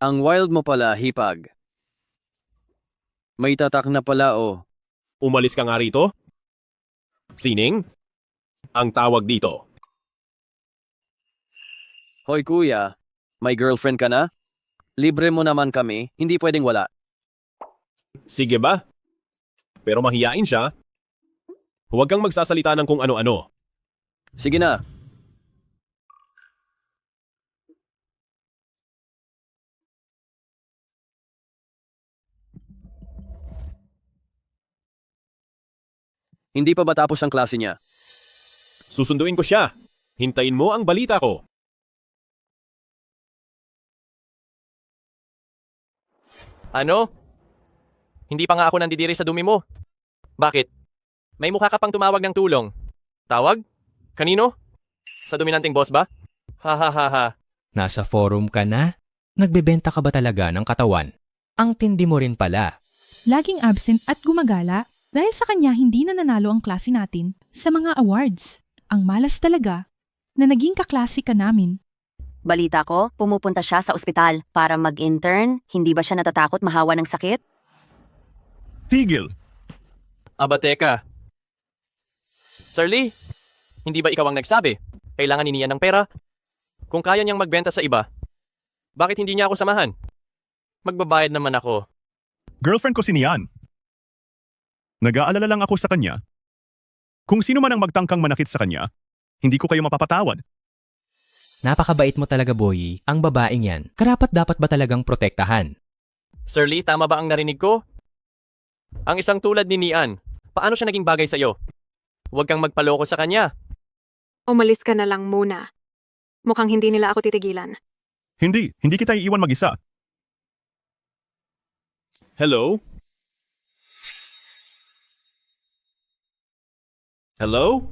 Ang wild mo pala, hipag. May tatak na pala oh. Umalis ka nga rito? Sining? Ang tawag dito. Hoy kuya, may girlfriend ka na? Libre mo naman kami, hindi pwedeng wala. Sige ba? Pero mahiyain siya. Huwag kang magsasalita ng kung ano-ano. Sige na. Hindi pa ba tapos ang klase niya? Susunduin ko siya. Hintayin mo ang balita ko. Ano? Hindi pa nga ako nandidiri sa dumi mo. Bakit? May mukha ka pang tumawag ng tulong. Tawag? Kanino? Sa dominanting boss ba? Ha ha ha ha. Nasa forum ka na? Nagbebenta ka ba talaga ng katawan? Ang tindi mo rin pala. Laging absent at gumagala dahil sa kanya hindi na nanalo ang klase natin sa mga awards. Ang malas talaga na naging kaklase ka namin. Balita ko, pumupunta siya sa ospital para mag-intern. Hindi ba siya natatakot mahawa ng sakit? Tigil! Aba teka. Sir Lee, hindi ba ikaw ang nagsabi? Kailangan ni Nian ng pera? Kung kaya niyang magbenta sa iba, bakit hindi niya ako samahan? Magbabayad naman ako. Girlfriend ko si Nian. Nag-aalala lang ako sa kanya. Kung sino man ang magtangkang manakit sa kanya, hindi ko kayo mapapatawad. Napakabait mo talaga, Boy. Ang babaeng yan, karapat dapat ba talagang protektahan? Sir Lee, tama ba ang narinig ko? Ang isang tulad ni Nian, paano siya naging bagay sa'yo? Huwag kang magpaloko sa kanya. Umalis ka na lang muna. Mukhang hindi nila ako titigilan. Hindi kita iiwan mag-isa. Hello? Hello?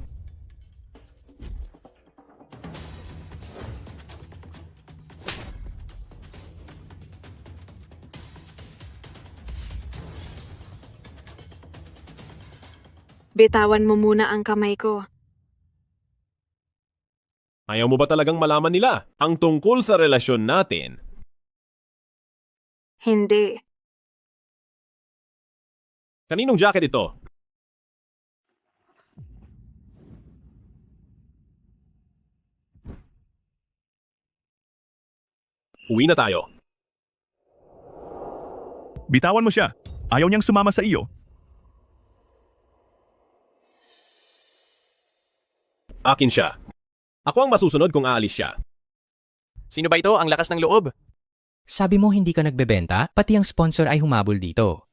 Bitawan mo muna ang kamay ko. Ayaw mo ba talagang malaman nila ang tungkol sa relasyon natin? Hindi. Kaninong jacket ito? Uwi na tayo. Bitawan mo siya. Ayaw niyang sumama sa iyo. Akin siya. Ako ang masusunod kung aalis siya. Sino ba ito? Ang lakas ng loob. Sabi mo hindi ka nagbebenta, pati ang sponsor ay humabol dito.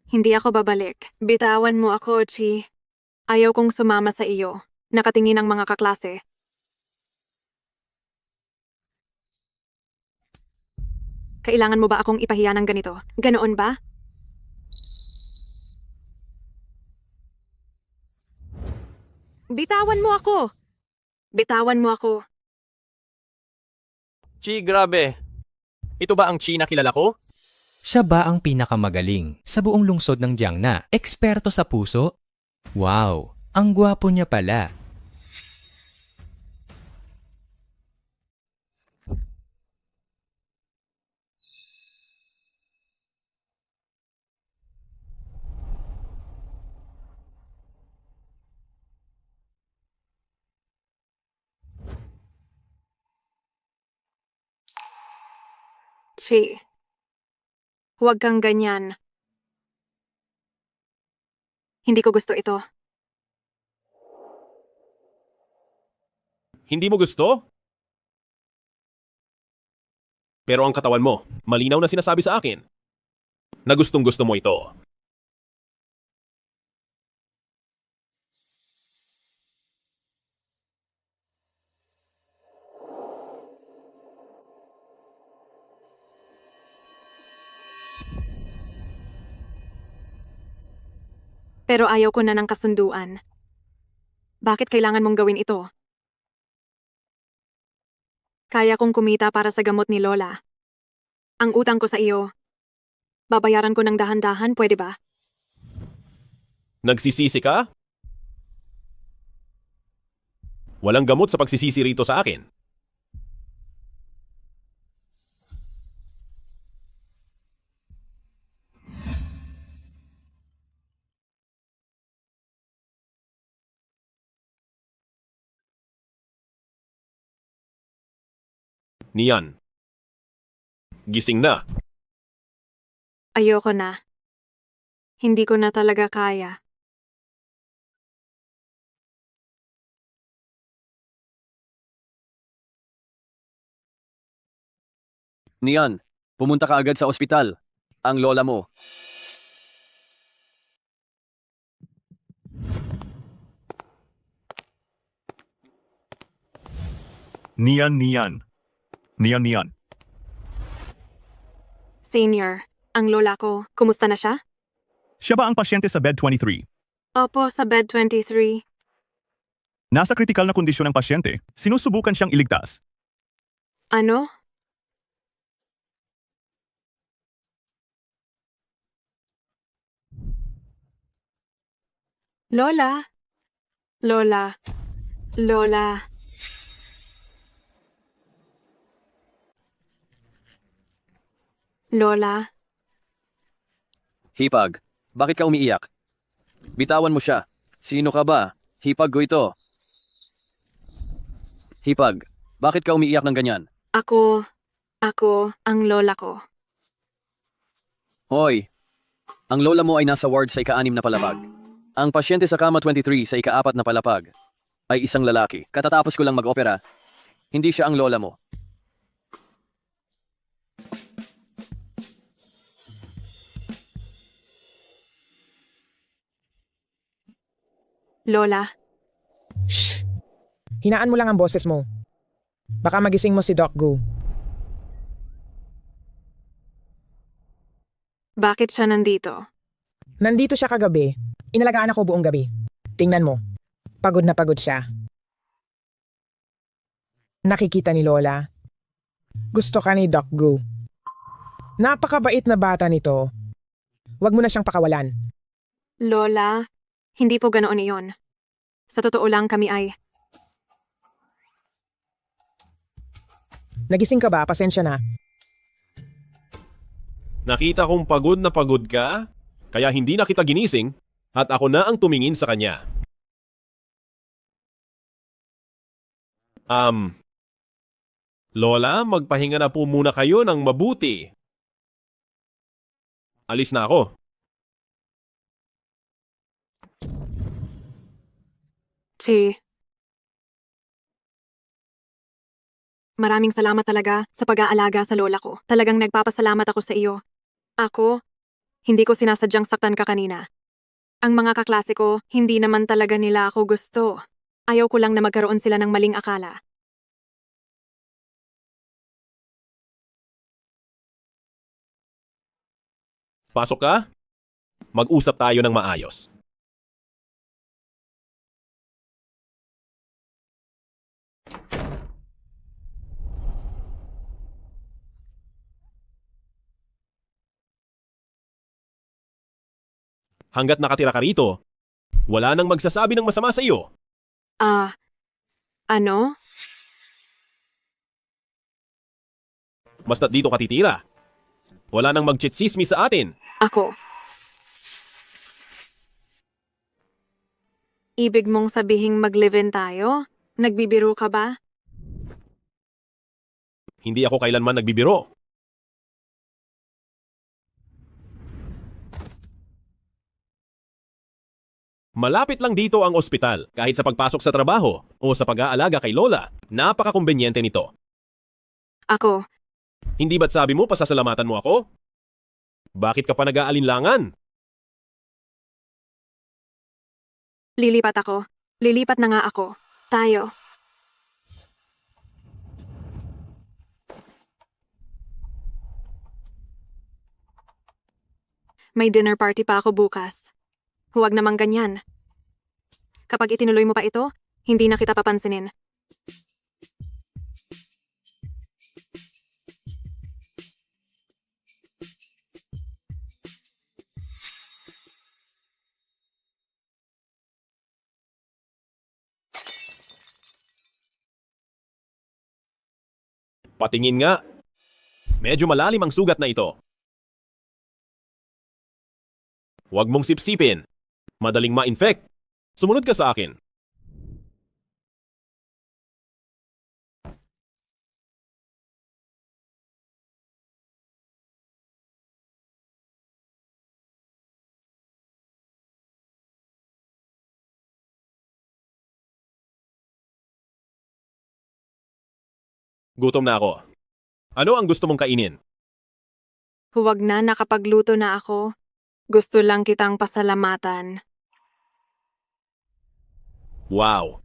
Hindi ako babalik. Bitawan mo ako, Chi. Ayaw kong sumama sa iyo. Nakatingin ang mga kaklase. Kailangan mo ba akong ipahiya ng ganito? Ganoon ba? Bitawan mo ako! Bitawan mo ako. Chi, grabe. Ito ba ang Chi na kilala ko? Siya ba ang pinakamagaling sa buong lungsod ng Jiangna? Eksperto sa puso? Wow, ang gwapo niya pala. Chi. Huwag kang ganyan. Hindi ko gusto ito. Hindi mo gusto? Pero ang katawan mo, malinaw na sinasabi sa akin na gustong-gusto mo ito. Pero ayaw ko na ng kasunduan. Bakit kailangan mong gawin ito? Kaya kong kumita para sa gamot ni Lola. Ang utang ko sa iyo, babayaran ko ng dahan-dahan, pwede ba? Nagsisisi ka? Walang gamot sa pagsisisi rito sa akin. Nian. Gising na. Ayoko na. Hindi ko na talaga kaya. Nian, pumunta ka agad sa ospital. Ang lola mo. Nian. Senior, ang lola ko, kumusta na siya? Siya ba ang pasyente sa bed 23? Opo, sa bed 23. Nasa kritikal na kondisyon ng pasyente. Sinusubukan siyang iligtas. Ano? Lola? Lola? Lola? Lola, Hipag, bakit ka umiiyak? Bitawan mo siya. Sino ka ba? Hipag ko ito. Hipag, bakit ka umiiyak ng ganyan? ako ang lola ko. Hoy, ang lola mo ay nasa ward sa ika-6 na palapag. Ang pasyente sa kama 23 sa ika-4 na palapag ay isang lalaki. Katatapos ko lang mag-opera. Hindi siya ang lola mo. Lola, Shh! Hinaan mo lang ang boses mo. Baka magising mo si Doc Gu. bakit siya nandito? Nandito siya kagabi. Inalagaan ako buong gabi. Tingnan mo. Pagod na pagod siya. Nakikita ni Lola. Gusto ka ni Doc Gu. Napakabait na bata nito. Huwag mo na siyang pakawalan. Lola, hindi po ganoon iyon. Sa totoo lang kami ay, Nagising ka ba? Pasensya na. Nakita kong pagod na pagod ka, kaya hindi na kita ginising at ako na ang tumingin sa kanya. Lola, magpahinga na po muna kayo ng mabuti. Alis na ako. Maraming salamat talaga sa pag-aalaga sa lola ko. Talagang nagpapasalamat ako sa iyo. Ako, hindi ko sinasadyang saktan ka kanina. Ang mga kaklase ko, hindi naman talaga nila ako gusto. Ayaw ko lang na magkaroon sila ng maling akala. Pasok ka? Mag-usap tayo ng maayos. Hanggat nakatira ka rito, wala nang magsasabi ng masama sa iyo. Ano? Basta't dito ka titira. Wala nang magchitsismi sa atin. Ako. Ibig mong sabihing mag-live-in tayo? Nagbibiro ka ba? Hindi ako kailanman nagbibiro. Malapit lang dito ang ospital. Kahit sa pagpasok sa trabaho o sa pag-aalaga kay Lola, napaka-kumbenyente nito. Ako. Hindi ba't sabi mo pasasalamatan mo ako? Bakit ka pa nag-aalinlangan? Lilipat ako. Lilipat na nga ako. Tayo. May dinner party pa ako bukas. Huwag namang ganyan. Kapag itinuloy mo pa ito, hindi na kita papansinin. Patingin nga. Medyo malalim ang sugat na ito. Huwag mong sipsipin. Madaling ma-infect. Sumunod ka sa akin. Gutom na ako. Ano ang gusto mong kainin? Huwag na, nakapagluto na ako. Gusto lang kitang pasalamatan. Wow!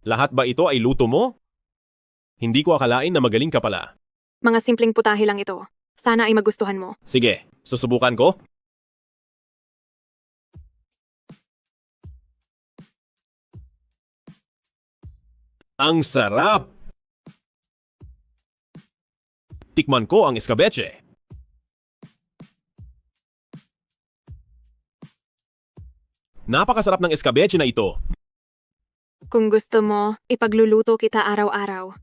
Lahat ba ito ay luto mo? Hindi ko akalain na magaling ka pala. Mga simpleng putahe lang ito. Sana ay magustuhan mo. Sige, susubukan ko. Ang sarap! Tikman ko ang escabeche. Napakasarap ng escabeche na ito. Kung gusto mo, ipagluluto kita araw-araw.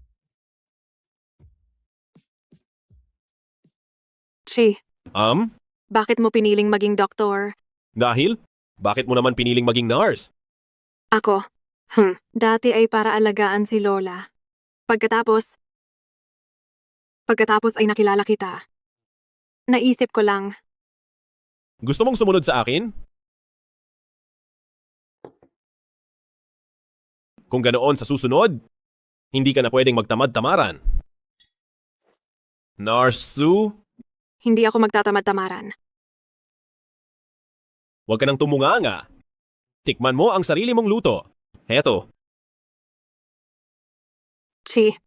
Chi, Um? bakit mo piniling maging doktor? Dahil? Bakit mo naman piniling maging nurse? Ako? Dati ay para alagaan si Lola. Pagkatapos ay nakilala kita. Naisip ko lang, Gusto mong sumunod sa akin? Kung ganoon sa susunod, hindi ka na pwedeng magtamad-tamaran. Nurse Sue, hindi ako magtatamad-tamaran. huwag ka nang tumunganga. Tikman mo ang sarili mong luto. Heto. Chi,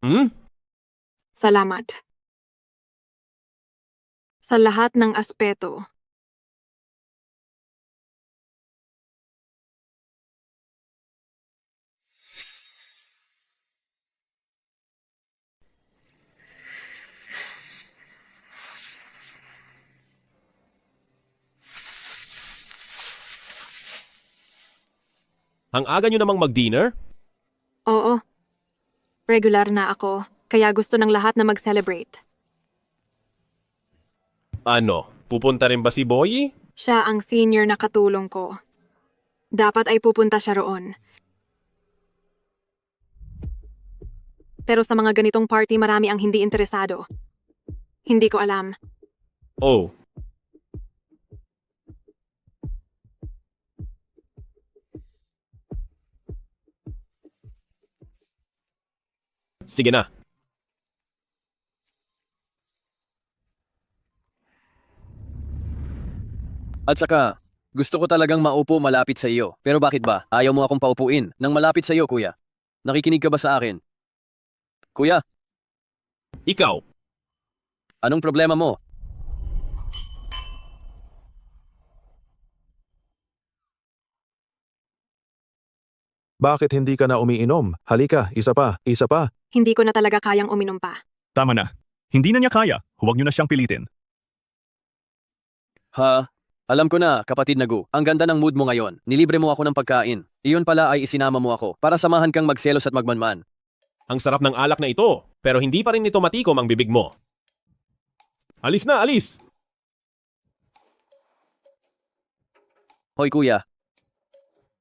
salamat. Sa lahat ng aspeto. Ang aga nyo namang mag-dinner? Oo. Regular na ako, kaya gusto ng lahat na mag-celebrate. Ano, pupunta rin ba si Boy? Siya ang senior na katulong ko. Dapat ay pupunta siya roon. Pero sa mga ganitong party marami ang hindi interesado. Hindi ko alam. Oh. Sige na. At saka, gusto ko talagang maupo malapit sa iyo. Pero bakit ba? Ayaw mo akong paupuin nang malapit sa iyo, kuya. Nakikinig ka ba sa akin? Kuya, Ikaw. anong problema mo? Bakit hindi ka na umiinom? Halika, isa pa, isa pa. Hindi ko na talaga kayang uminom pa. Tama na. Hindi na niya kaya. Huwag niyo na siyang pilitin. Ha? Alam ko na, kapatid na Gu. Ang ganda ng mood mo ngayon. Nilibre mo ako ng pagkain. Iyon pala ay isinama mo ako para samahan kang magselos at magmanman. Ang sarap ng alak na ito, pero hindi pa rin ito matikom ang bibig mo. Alis na, alis! Hoy kuya.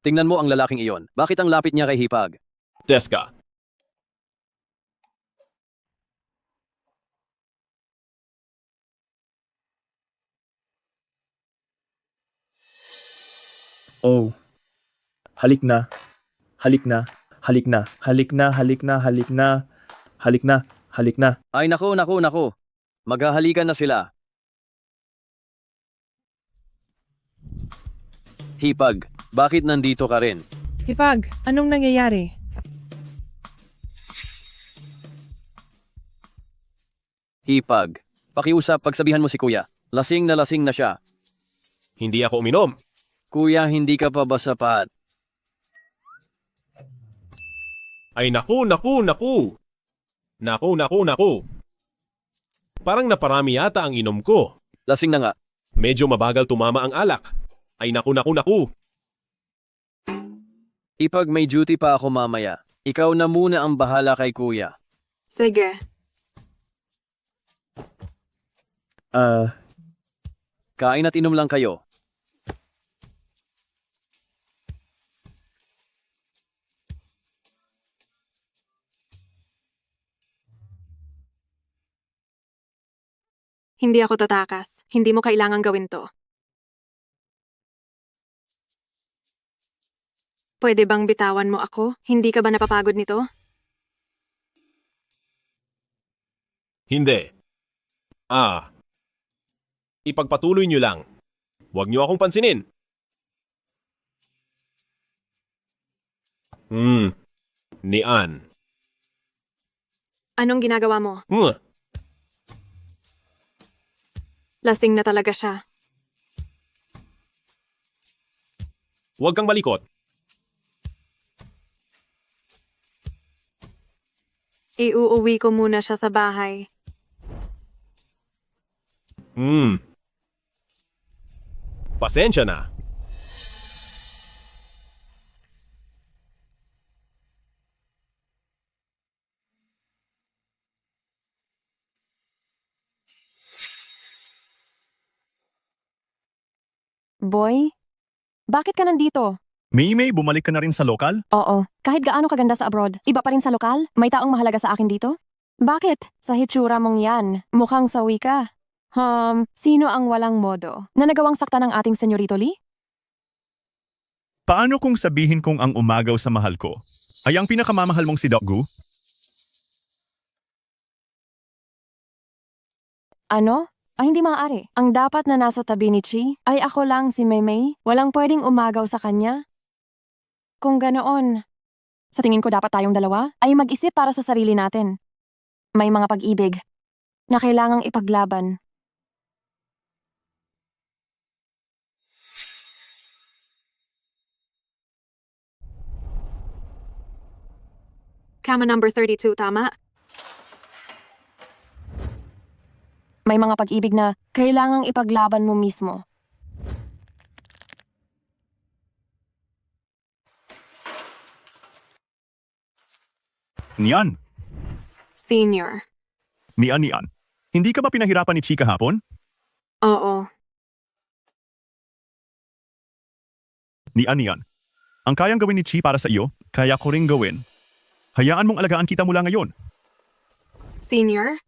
Tingnan mo ang lalaking iyon. Bakit ang lapit niya kay Hipag? Teska. Oh. Halik na. Halik na. Halik na. Halik na. Halik na. Halik na. Halik na. Halik na. Ay nako. Maghahalikan na sila. Hipag, bakit nandito ka rin? Hipag, anong nangyayari? Hipag, pakiusap pagsabihan mo si kuya. Lasing na siya. Hindi ako uminom. Kuya, hindi ka pa ba sapat? Ay naku. Naku. Parang naparami yata ang inom ko. Lasing na nga. Medyo mabagal tumama ang alak. Ay naku. Hipag, may duty pa ako mamaya. Ikaw na muna ang bahala kay kuya. Sige. Kain at inom lang kayo. Hindi ako tatakas. Hindi mo kailangang gawin to. Pwede bang bitawan mo ako? Hindi ka ba napapagod nito? Hindi. Ipagpatuloy nyo lang. Huwag nyo akong pansinin. Ni Ann. Anong ginagawa mo? Lasing na talaga siya. Huwag kang malikot. Iuuwi ko muna siya sa bahay. Pasensya na. Boy? Bakit ka nandito? May bumalik ka na rin sa lokal? Oo, kahit gaano kaganda sa abroad, iba pa rin sa lokal? May taong mahalaga sa akin dito? Bakit? Sa hitsura mong yan, mukhang sawi ka. Sino ang walang modo na nagawang sakta ng ating senyorito Lee? Paano kung sabihin kong ang umagaw sa mahal ko ay ang pinakamamahal mong si Doc Gu? Ano? Ay hindi maaari. Ang dapat na nasa tabi ni Chi ay ako lang si Maymay. Walang pwedeng umagaw sa kanya. Kung ganoon, sa tingin ko dapat tayong dalawa ay mag-isip para sa sarili natin. May mga pag-ibig na kailangang ipaglaban. Kama number 32, tama? May mga pag-ibig na kailangang ipaglaban mo mismo. Nian, Senior. Nian. Hindi ka ba pinahirapan ni Chi kahapon? Oo. Nian. Ang kayang gawin ni Chi para sa iyo, kaya ko ring gawin. Hayaan mong alagaan kita mula ngayon. Senior?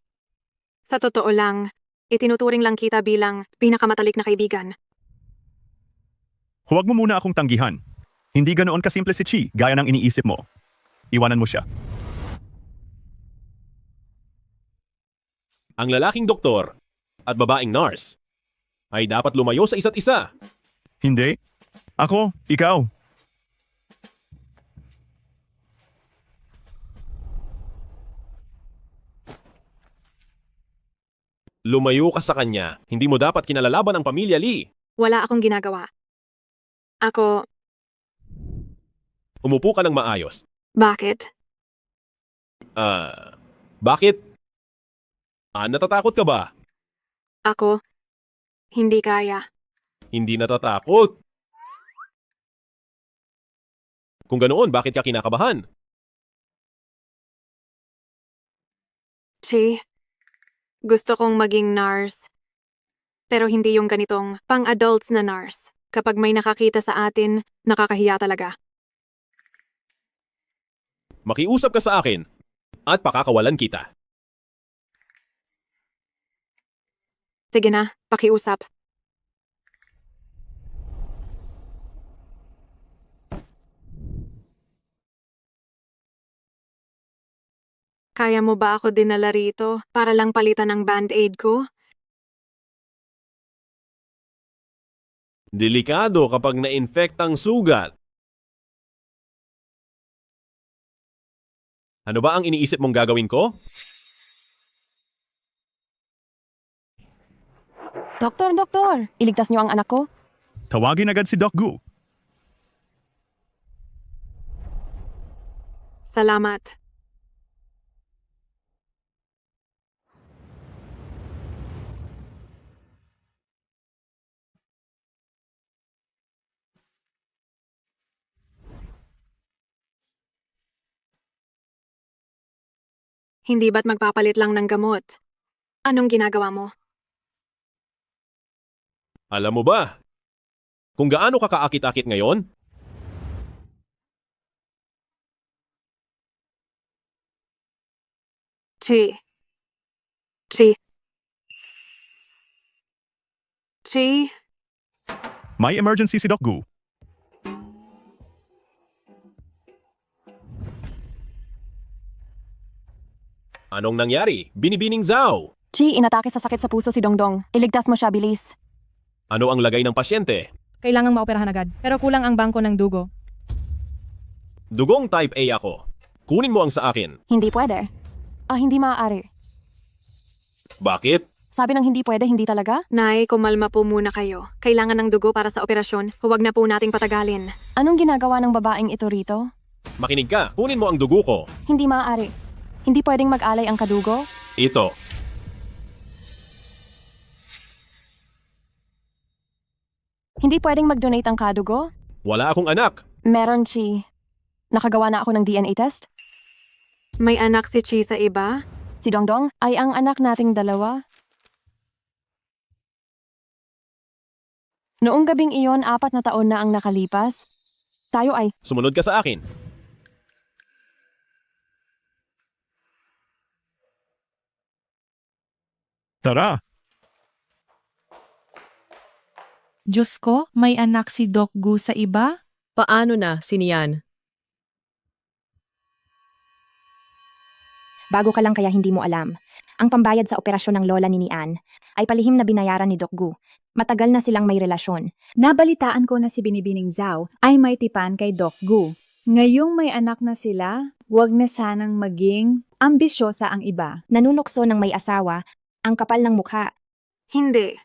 Sa totoo lang, itinuturing lang kita bilang pinakamatalik na kaibigan. Huwag mo muna akong tanggihan. Hindi ganoon kasimple si Chi, gaya ng iniisip mo. Iwanan mo siya. Ang lalaking doktor at babaeng nurse ay dapat lumayo sa isa't isa. Hindi. Ako, ikaw. Lumayo ka sa kanya. Hindi mo dapat kinalalaban ang pamilya Lee. Wala akong ginagawa. Ako, Umupo ka ng maayos. bakit? Bakit? Natatakot ka ba? Ako, hindi kaya. Hindi natatakot. Kung ganoon, bakit ka kinakabahan? Chi, gusto kong maging nurse. Pero hindi yung ganitong pang-adults na nurse. Kapag may nakakita sa atin, nakakahiya talaga. Makiusap ka sa akin at pakakawalan kita. Sige na, pakiusap. Kaya mo ba ako dinala rito para lang palitan ng band-aid ko? Delikado kapag na-infect ang sugat. Ano ba ang iniisip mong gagawin ko? Doktor, iligtas niyo ang anak ko? Tawagin agad si Doc Gu. Salamat. Hindi ba't magpapalit lang ng gamot? Anong ginagawa mo? Alam mo ba kung gaano ka kaakit-akit ngayon? Chi. May emergency si Doc Gu. Anong nangyari? Binibining Zhao. Chi, inatake sa sakit sa puso si Dongdong. Iligtas mo siya, bilis. Ano ang lagay ng pasyente? Kailangang maoperahan agad, pero kulang ang bangko ng dugo. Dugong type A ako. Kunin mo ang sa akin. Hindi pwede. Hindi maaari. Bakit? Sabi ng hindi pwede, hindi talaga? Nay, kumalma po muna kayo. Kailangan ng dugo para sa operasyon. Huwag na po nating patagalin. Anong ginagawa ng babaeng ito rito? Makinig ka. Kunin mo ang dugo ko. Hindi maaari. Hindi pwedeng mag-alay ang kadugo? Ito. Hindi pwedeng mag-donate ang kadugo? Wala akong anak. Meron, Chi. Nakagawa na ako ng DNA test? May anak si Chi sa iba? Si Dongdong ay ang anak nating dalawa. Noong gabing iyon, 4 na taon na ang nakalipas. Tayo ay Sumunod ka sa akin. Tara! Diyos ko, may anak si Doc Gu sa iba? Paano na, Sinian? Bago ka lang kaya hindi mo alam. Ang pambayad sa operasyon ng lola ni Nian ay palihim na binayaran ni Doc Gu. Matagal na silang may relasyon. Nabalitaan ko na si Binibining Zhao ay may tipan kay Doc Gu. Ngayong may anak na sila, wag na sanang maging ambisyosa ang iba. Nanunukso ng may asawa, ang kapal ng mukha. Hindi.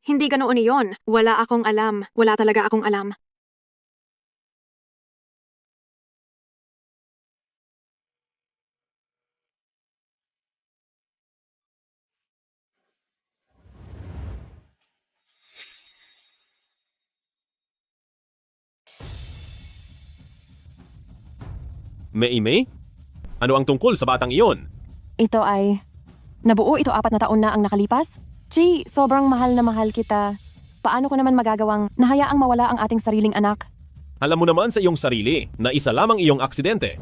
Hindi ganoon iyon. Wala akong alam. Wala talaga akong alam. Mei? Ano ang tungkol sa batang iyon? ito ay... Nabuo ito 4 na taon na ang nakalipas? Chi, sobrang mahal na mahal kita. Paano ko naman magagawang nahayaang mawala ang ating sariling anak? Alam mo naman sa iyong sarili na isa lamang iyong aksidente.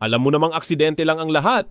Alam mo namang aksidente lang ang lahat.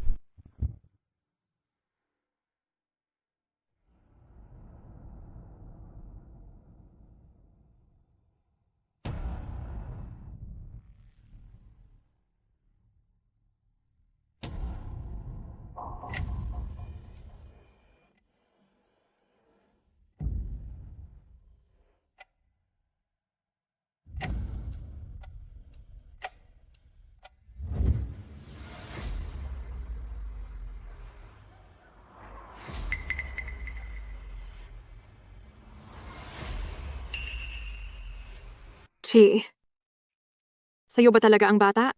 Chi, sa'yo ba talaga ang bata?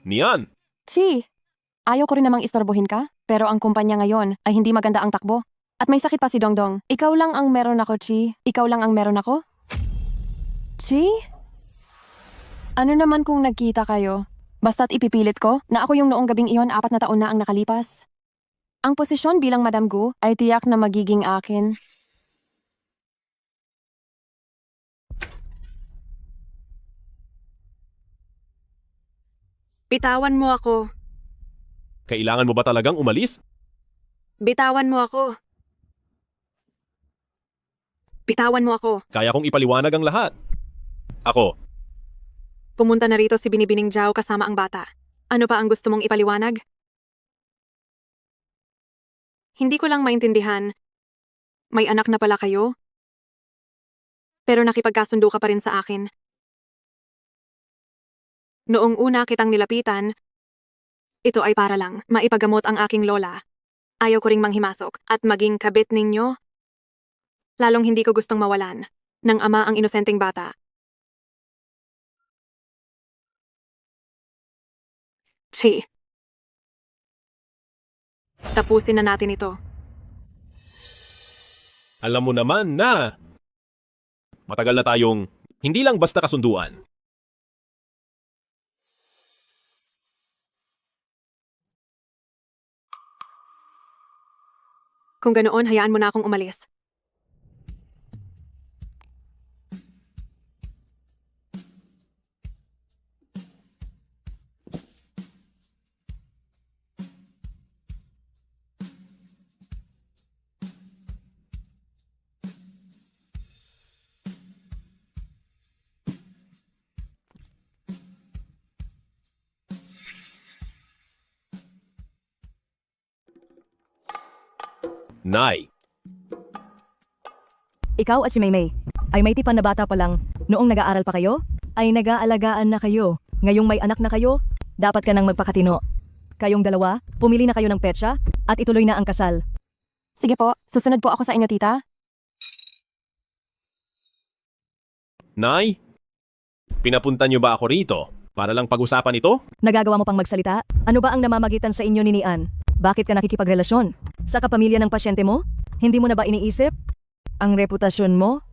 Nian! Chi, ayaw ko rin namang istorbohin ka, pero ang kumpanya ngayon ay hindi maganda ang takbo. At may sakit pa si Dongdong. Ikaw lang ang meron ako, Chi. Ikaw lang ang meron ako? Chi? Ano naman kung nagkita kayo? Basta't ipipilit ko na ako yung noong gabing iyon 4 na taon na ang nakalipas. Ang posisyon bilang Madam Gu ay tiyak na magiging akin. Bitawan mo ako. Kailangan mo ba talagang umalis? Bitawan mo ako. Bitawan mo ako. Kaya kong ipaliwanag ang lahat. Ako, Pumunta na rito si Binibining Zhao kasama ang bata. Ano pa ang gusto mong ipaliwanag? Hindi ko lang maintindihan. May anak na pala kayo? Pero nakipagkasundo ka pa rin sa akin. Noong una kitang nilapitan, ito ay para lang maipagamot ang aking lola. Ayaw ko ring manghimasok at maging kabit ninyo. Lalong hindi ko gustong mawalan ng ama ang inosenteng bata. Chi. Tapusin na natin ito. alam mo naman na matagal na tayong hindi lang basta kasunduan. Kung ganoon, hayaan mo na akong umalis. Nay, Ikaw at si Maymay ay may tipan na bata pa lang. Noong nag-aaral pa kayo, ay nag-aalagaan na kayo. Ngayong may anak na kayo, dapat ka nang magpakatino. Kayong dalawa, pumili na kayo ng petsa at ituloy na ang kasal. Sige po, susunod po ako sa inyo, tita. Nay, pinapunta niyo ba ako rito para lang pag-usapan ito? Nagagawa mo pang magsalita? Ano ba ang namamagitan sa inyo ni Nian? Bakit ka nakikipagrelasyon? Sa kapamilya ng pasyente mo? Hindi mo na ba iniisip ang reputasyon mo?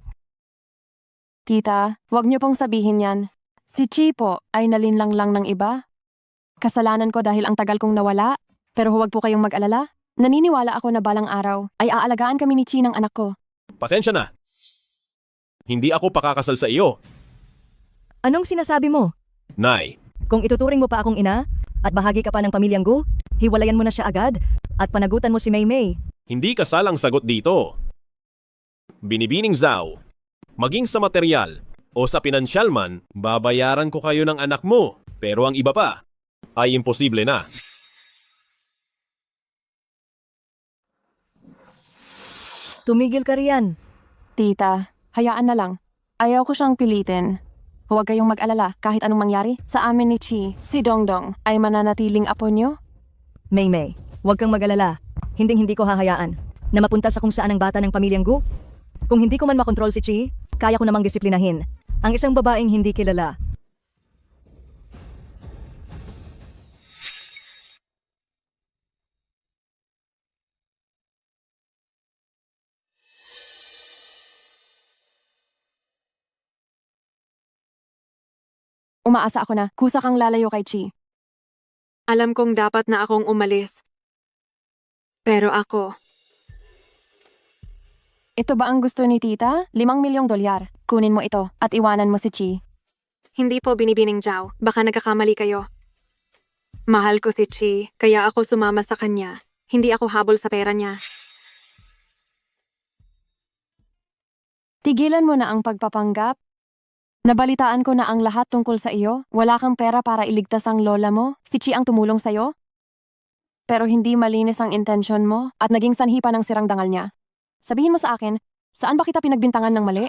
Tita, wag niyo pong sabihin yan. Si Chi po ay nalinlang lang ng iba. Kasalanan ko dahil ang tagal kong nawala. Pero huwag po kayong mag-alala. Naniniwala ako na balang araw ay aalagaan kami ni Chi ng anak ko. Pasensya na. Hindi ako pakakasal sa iyo. Anong sinasabi mo? Nay, Kung ituturing mo pa akong ina at bahagi ka pa ng pamilyang Gu, hiwalayan mo na siya agad at panagutan mo si Maymay. hindi kasal ang sagot dito. Binibining Zhao, maging sa material o sa pinansyal man, babayaran ko kayo ng anak mo. Pero ang iba pa ay imposible na. Tumigil ka riyan. Tita, hayaan na lang. Ayaw ko siyang pilitin. Huwag kayong mag-alala kahit anong mangyari. Sa amin ni Chi, si Dongdong ay mananatiling apo niyo. Maymay, huwag kang mag-alala. Hinding-hindi ko hahayaan na mapunta sa kung saan ang bata ng pamilyang Gu. Kung hindi ko man makontrol si Chi, kaya ko namang disiplinahin ang isang babaeng hindi kilala. Umaasa ako na kusa kang lalayo kay Chi. Alam kong dapat na akong umalis. Pero ako, Ito ba ang gusto ni tita? 5 milyong dolyar. Kunin mo ito at iwanan mo si Chi. hindi po binibining Zhao. Baka nagkakamali kayo. Mahal ko si Chi, kaya ako sumama sa kanya. Hindi ako habol sa pera niya. Tigilan mo na ang pagpapanggap. Nabalitaan ko na ang lahat tungkol sa iyo. Wala kang pera para iligtas ang lola mo. Si Chi ang tumulong sa'yo. Pero hindi malinis ang intensyon mo at naging sanhi pa ng sirang dangal niya. Sabihin mo sa akin, saan ba kita pinagbintangan ng mali?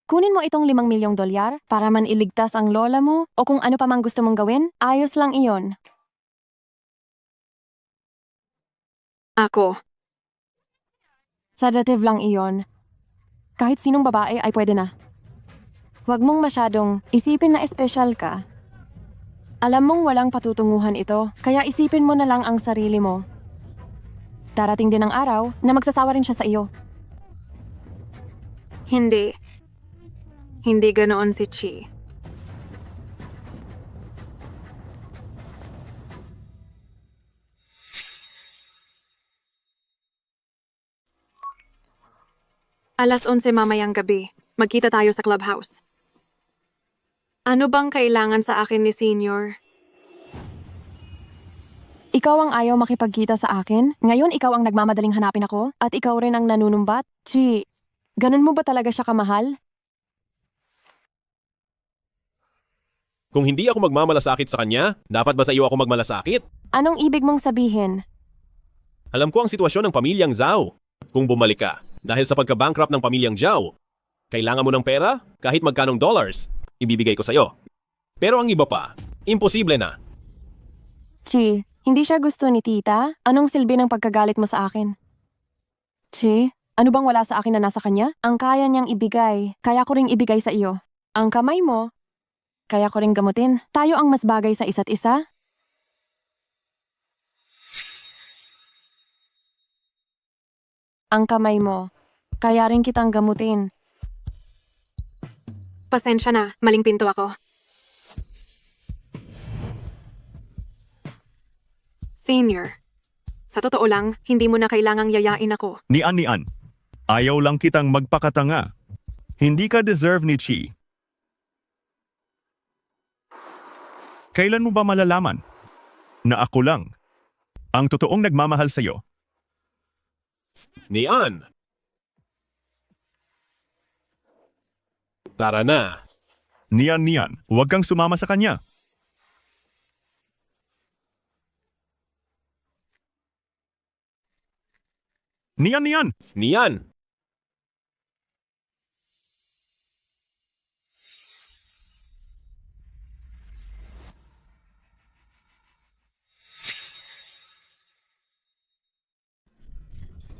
Kunin mo itong 5 milyong dolyar para man iligtas ang lola mo o kung ano pa mang gusto mong gawin, ayos lang iyon. Ako, Sedative lang iyon. Kahit sinong babae ay pwede na. Huwag mong masyadong isipin na espesyal ka. Alam mong walang patutunguhan ito, kaya isipin mo na lang ang sarili mo. Darating din ang araw na magsasawa rin siya sa iyo. hindi. Hindi ganoon si Chi. Alas 11 mamayang gabi. Magkita tayo sa clubhouse. Ano bang kailangan sa akin ni Senior? Ikaw ang ayaw makipagkita sa akin? Ngayon ikaw ang nagmamadaling hanapin ako? At ikaw rin ang nanunumbat? Chi, ganun mo ba talaga siya kamahal? Kung hindi ako magmamalasakit sa kanya, dapat ba sa iyo ako magmalasakit? Anong ibig mong sabihin? Alam ko ang sitwasyon ng pamilyang Zhao. Kung bumalik ka, dahil sa pagka-bankrupt ng pamilyang Zhao, kailangan mo ng pera, kahit magkanong dollars, ibibigay ko sa'yo. Pero ang iba pa, imposible na. Chi, hindi siya gusto ni tita? Anong silbi ng pagkagalit mo sa akin? Chi, ano bang wala sa akin na nasa kanya? Ang kaya niyang ibigay, kaya ko ring ibigay sa iyo. Ang kamay mo, kaya ko ring gamutin. Tayo ang mas bagay sa isa't isa. Ang kamay mo, kaya rin kitang gamutin. Pasensya na, maling pinto ako. Senior, sa totoo lang, hindi mo na kailangang yayain ako. Nian. Ayaw lang kitang magpakatanga. Hindi ka deserve ni Chi. Kailan mo ba malalaman na ako lang ang totoong nagmamahal sa'yo? Nian! Tara na. Nian, huwag kang sumama sa kanya. Nian! Nian!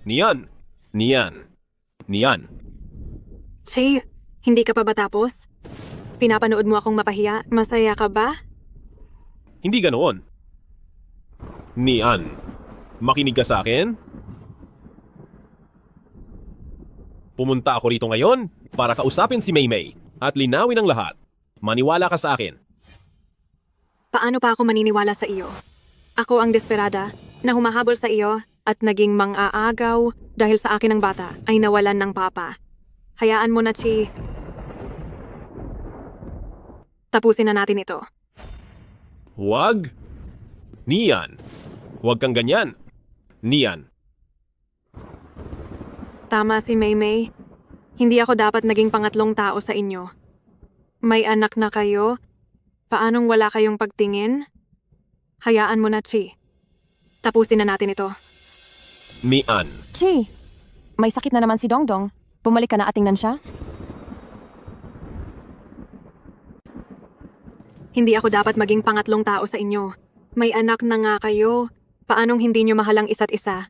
Nian! Nian! Nian! Chi, hindi ka pa ba tapos? Pinapanood mo akong mapahiya? Masaya ka ba? Hindi ganoon. Nian, makinig ka sa akin? Pumunta ako rito ngayon para kausapin si Maymay at linawin ang lahat. Maniwala ka sa akin. Paano pa ako maniniwala sa iyo? Ako ang desperada na humahabol sa iyo at naging mang-aagaw dahil sa akin ang bata ay nawalan ng papa. Hayaan mo na, Chi. Tapusin na natin ito. Huwag! Nian! Huwag kang ganyan! Nian! Tama si Maymay. Hindi ako dapat naging pangatlong tao sa inyo. May anak na kayo? Paanong wala kayong pagtingin? Hayaan mo na, Chi. Tapusin na natin ito. Nian! Chi, may sakit na naman si Dongdong. Bumalik ka na at tingnan siya? Hindi ako dapat maging pangatlong tao sa inyo. May anak na nga kayo. Paanong hindi nyo mahalang isa't isa?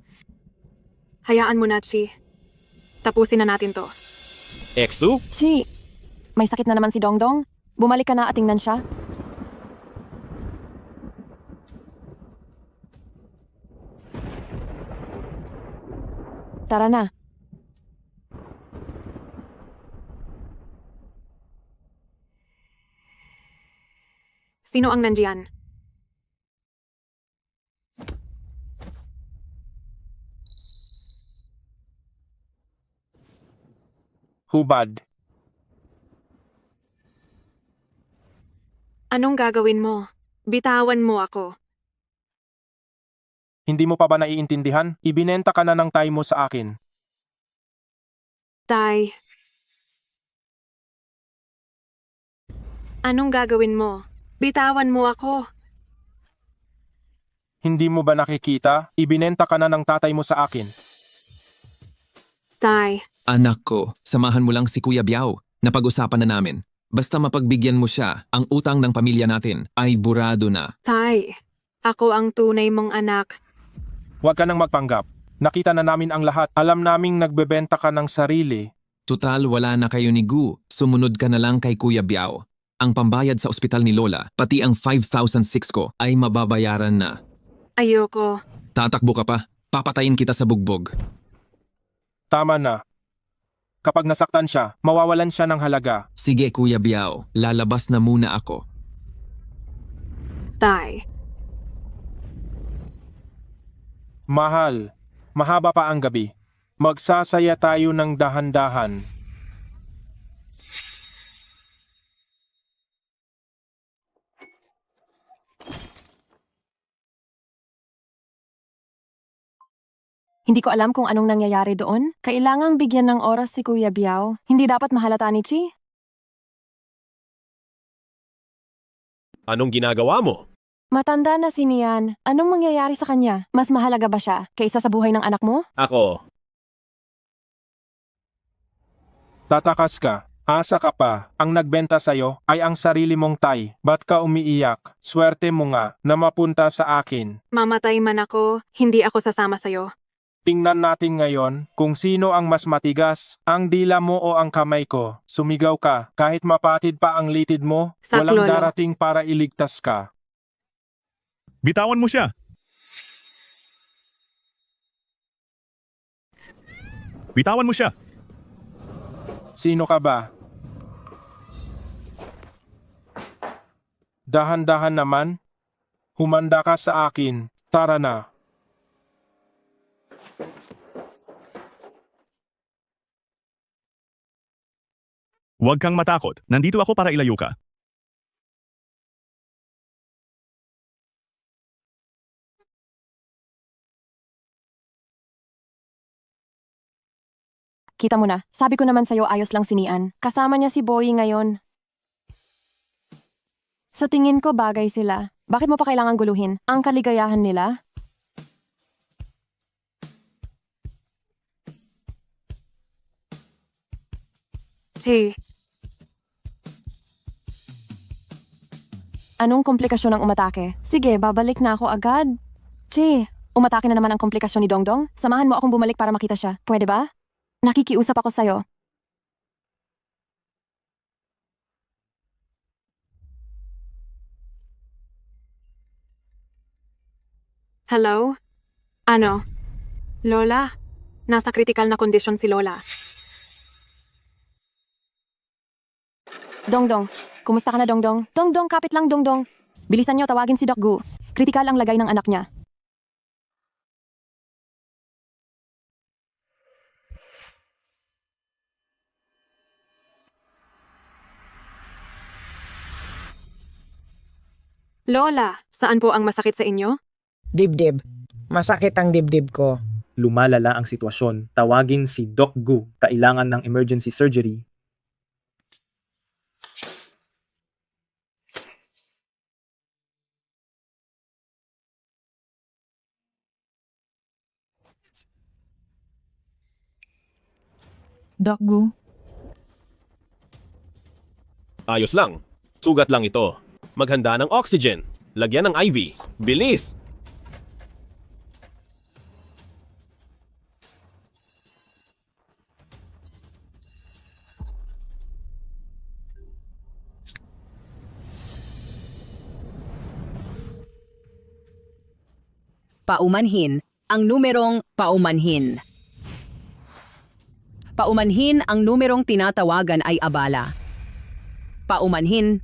Hayaan mo na, Chi. Tapusin na natin to. Exu? Chi, may sakit na naman si Dongdong. Bumalik ka na at tingnan siya? Tara na. Sino ang nandiyan? Hubad. Anong gagawin mo? Bitawan mo ako. Hindi mo pa ba naiintindihan? Ibinenta ka na ng tay mo sa akin. Tay. Anong gagawin mo? Bitawan mo ako. Hindi mo ba nakikita? Ibinenta ka na ng tatay mo sa akin. Tay. Anak ko, samahan mo lang si Kuya Biao. Napag-usapan na namin. Basta mapagbigyan mo siya, ang utang ng pamilya natin ay burado na. Tay. Ako ang tunay mong anak. Huwag ka nang magpanggap. Nakita na namin ang lahat. Alam naming nagbebenta ka ng sarili. Tutal, wala na kayo ni Gu. Sumunod ka na lang kay Kuya Biao. Ang pambayad sa ospital ni Lola, pati ang 5,006 ko ay mababayaran na. Ayoko. Tatakbo ka pa, papatayin kita sa bugbog. Tama na. Kapag nasaktan siya, mawawalan siya ng halaga. Sige Kuya Biao, lalabas na muna ako. Tay. Mahal, mahaba pa ang gabi. Magsasaya tayo ng dahan-dahan. Hindi ko alam kung anong nangyayari doon. Kailangang bigyan ng oras si Kuya Biao. Hindi dapat mahalata ni Chi. Anong ginagawa mo? Matanda na si Nian. Anong mangyayari sa kanya? Mas mahalaga ba siya kaysa sa buhay ng anak mo? Ako. Tatakas ka. Asa ka pa. Ang nagbenta sa'yo ay ang sarili mong tay. Ba't ka umiiyak? Swerte mo nga na mapunta sa akin. Mamatay man ako, hindi ako sasama sa'yo. Tingnan natin ngayon kung sino ang mas matigas, ang dila mo o ang kamay ko. Sumigaw ka, kahit mapatid pa ang litid mo, walang Saklolo. darating para iligtas ka. Bitawan mo siya! Bitawan mo siya! Sino ka ba? Dahan-dahan naman. Humanda ka sa akin. Tara na. Huwag kang matakot. Nandito ako para ilayo ka. Kita mo na, sabi ko naman sa'yo ayos lang si Nian. Kasama niya si Boy ngayon. Sa tingin ko bagay sila. Bakit mo pa kailangan guluhin? Ang kaligayahan nila? Chi. Anong komplikasyon ang umatake? Sige, babalik na ako agad. Chi, Umatake na naman ang komplikasyon ni Dongdong. Samahan mo akong bumalik para makita siya. Pwede ba? Nakikiusap ako sa'yo. Hello? Ano? Lola? Nasa critical na kondisyon si Lola. Dongdong, kumusta ka na Dongdong? Dongdong, kapit lang Dongdong. Bilisan niyo, tawagin si Doc Gu. Kritikal ang lagay ng anak niya. Lola, saan po ang masakit sa inyo? Dibdib. Masakit ang dibdib ko. Lumalala ang sitwasyon. Tawagin si Doc Gu. Kailangan ng emergency surgery. Doc Gu, Ayos lang. Sugat lang ito. Maghanda ng oxygen. Lagyan ng IV. Bilis! Paumanhin ang numerong paumanhin. Paumanhin ang numerong tinatawagan ay abala. Paumanhin.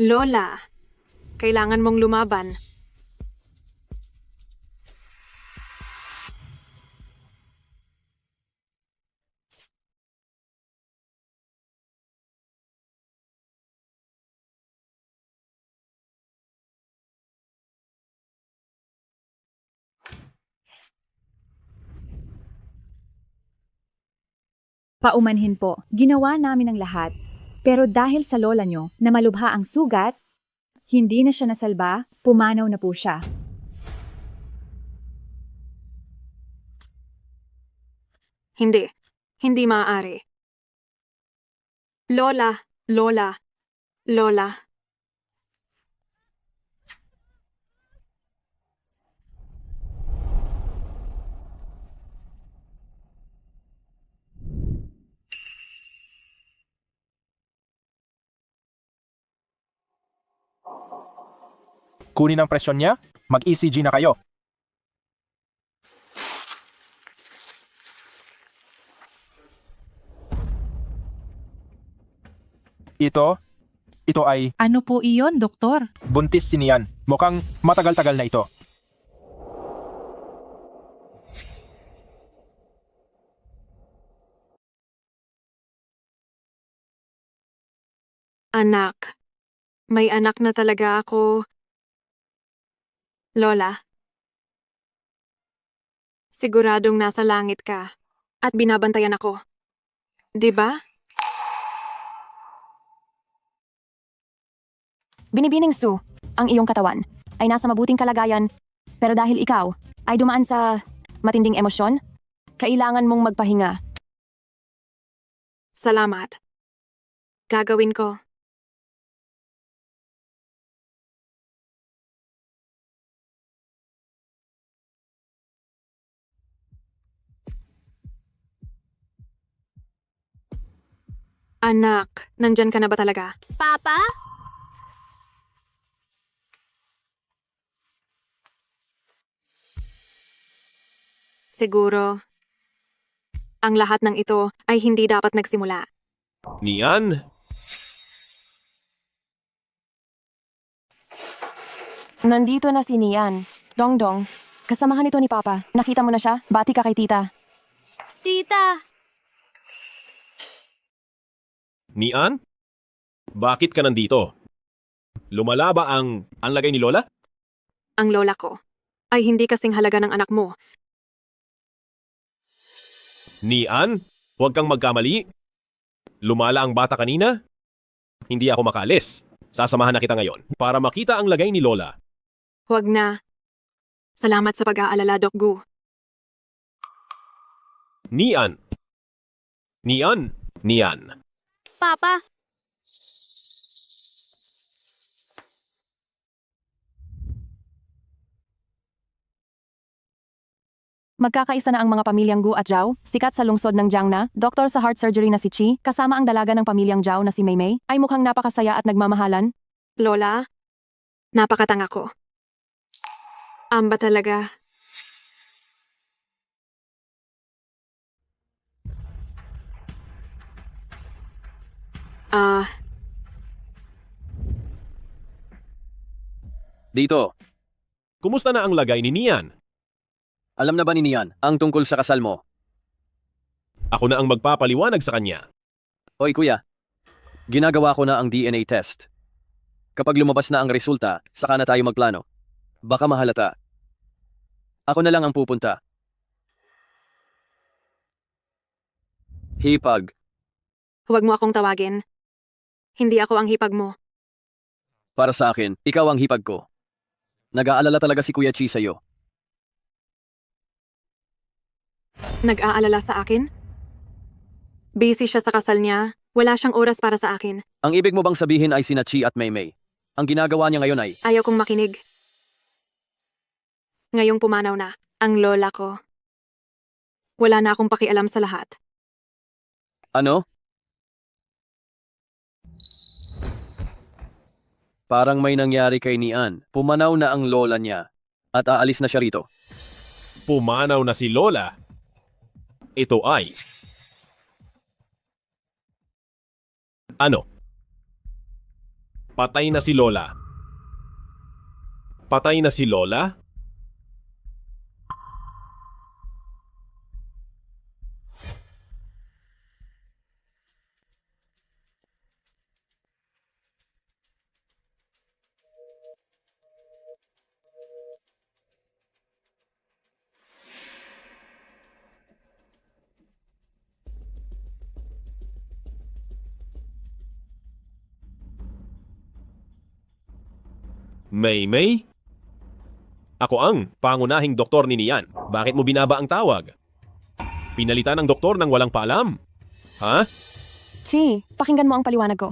Lola, kailangan mong lumaban. Paumanhin po, ginawa namin ang lahat. Pero dahil sa lola nyo na malubha ang sugat, hindi na siya nasalba, pumanaw na po siya. Hindi. Hindi maaari. Lola, Lola, Lola. Kunin ang presyon niya, mag-ECG na kayo. Ito ay ano po iyon, doktor? buntis si Nian. Mukhang matagal-tagal na ito. Anak. May anak na talaga ako. Lola. Siguradong nasa langit ka at binabantayan ako. 'Di ba? Binibining Sue, ang iyong katawan ay nasa mabuting kalagayan, pero dahil ikaw ay dumaan sa matinding emosyon, kailangan mong magpahinga. Salamat. Gagawin ko. Anak, nandyan ka na ba talaga? Papa? Siguro, ang lahat ng ito ay hindi dapat nagsimula. Nian? Nandito na si Nian. Dongdong, kasamahan ito ni Papa. Nakita mo na siya? Bati ka kay tita. Tita! Nian? Bakit ka nandito? Lumala ba ang lagay ni Lola? Ang lola ko ay hindi kasing halaga ng anak mo. Nian? Huwag kang magkamali. Lumala ang bata kanina. Hindi ako makaalis. Sasamahan na kita ngayon para makita ang lagay ni Lola. Huwag na. Salamat sa pag-aalala, Doc Gu. Nian. Nian. Nian. Papa, Magkakaisa na ang mga pamilyang Gu at Zhao, sikat sa lungsod ng Jiangna, doktor sa heart surgery na si Chi, kasama ang dalaga ng pamilyang Zhao na si Maymay, ay mukhang napakasaya at nagmamahalan. Lola, napakatanga ko. Amba talaga. Dito. Kumusta na ang lagay ni Nian? Alam na ba ni Nian ang tungkol sa kasal mo? Ako na ang magpapaliwanag sa kanya. Hoy kuya, ginagawa ko na ang DNA test. Kapag lumabas na ang resulta, saka na tayo magplano. Baka mahalata. Ako na lang ang pupunta. Hipag. Huwag mo akong tawagin. Hindi ako ang hipag mo. Para sa akin, ikaw ang hipag ko. Nag-aalala talaga si Kuya Chi sa'yo. Nag-aalala sa akin? Busy siya sa kasal niya. Wala siyang oras para sa akin. Ang ibig mo bang sabihin ay sina Chi at Maymay? Ang ginagawa niya ngayon ay... Ayaw kong makinig. Ngayong pumanaw na, ang lola ko. Wala na akong pakialam sa lahat. Ano? Parang may nangyari kay Nian. Pumanaw na ang lola niya at aalis na siya rito. Pumanaw na si Lola. Ito ay... Ano? Patay na si Lola. Patay na si Lola? Maymay? Ako ang pangunahing doktor ni Nian. Bakit mo binaba ang tawag? Pinalitan ng doktor nang walang paalam? Ha? Chi, pakinggan mo ang paliwanag ko.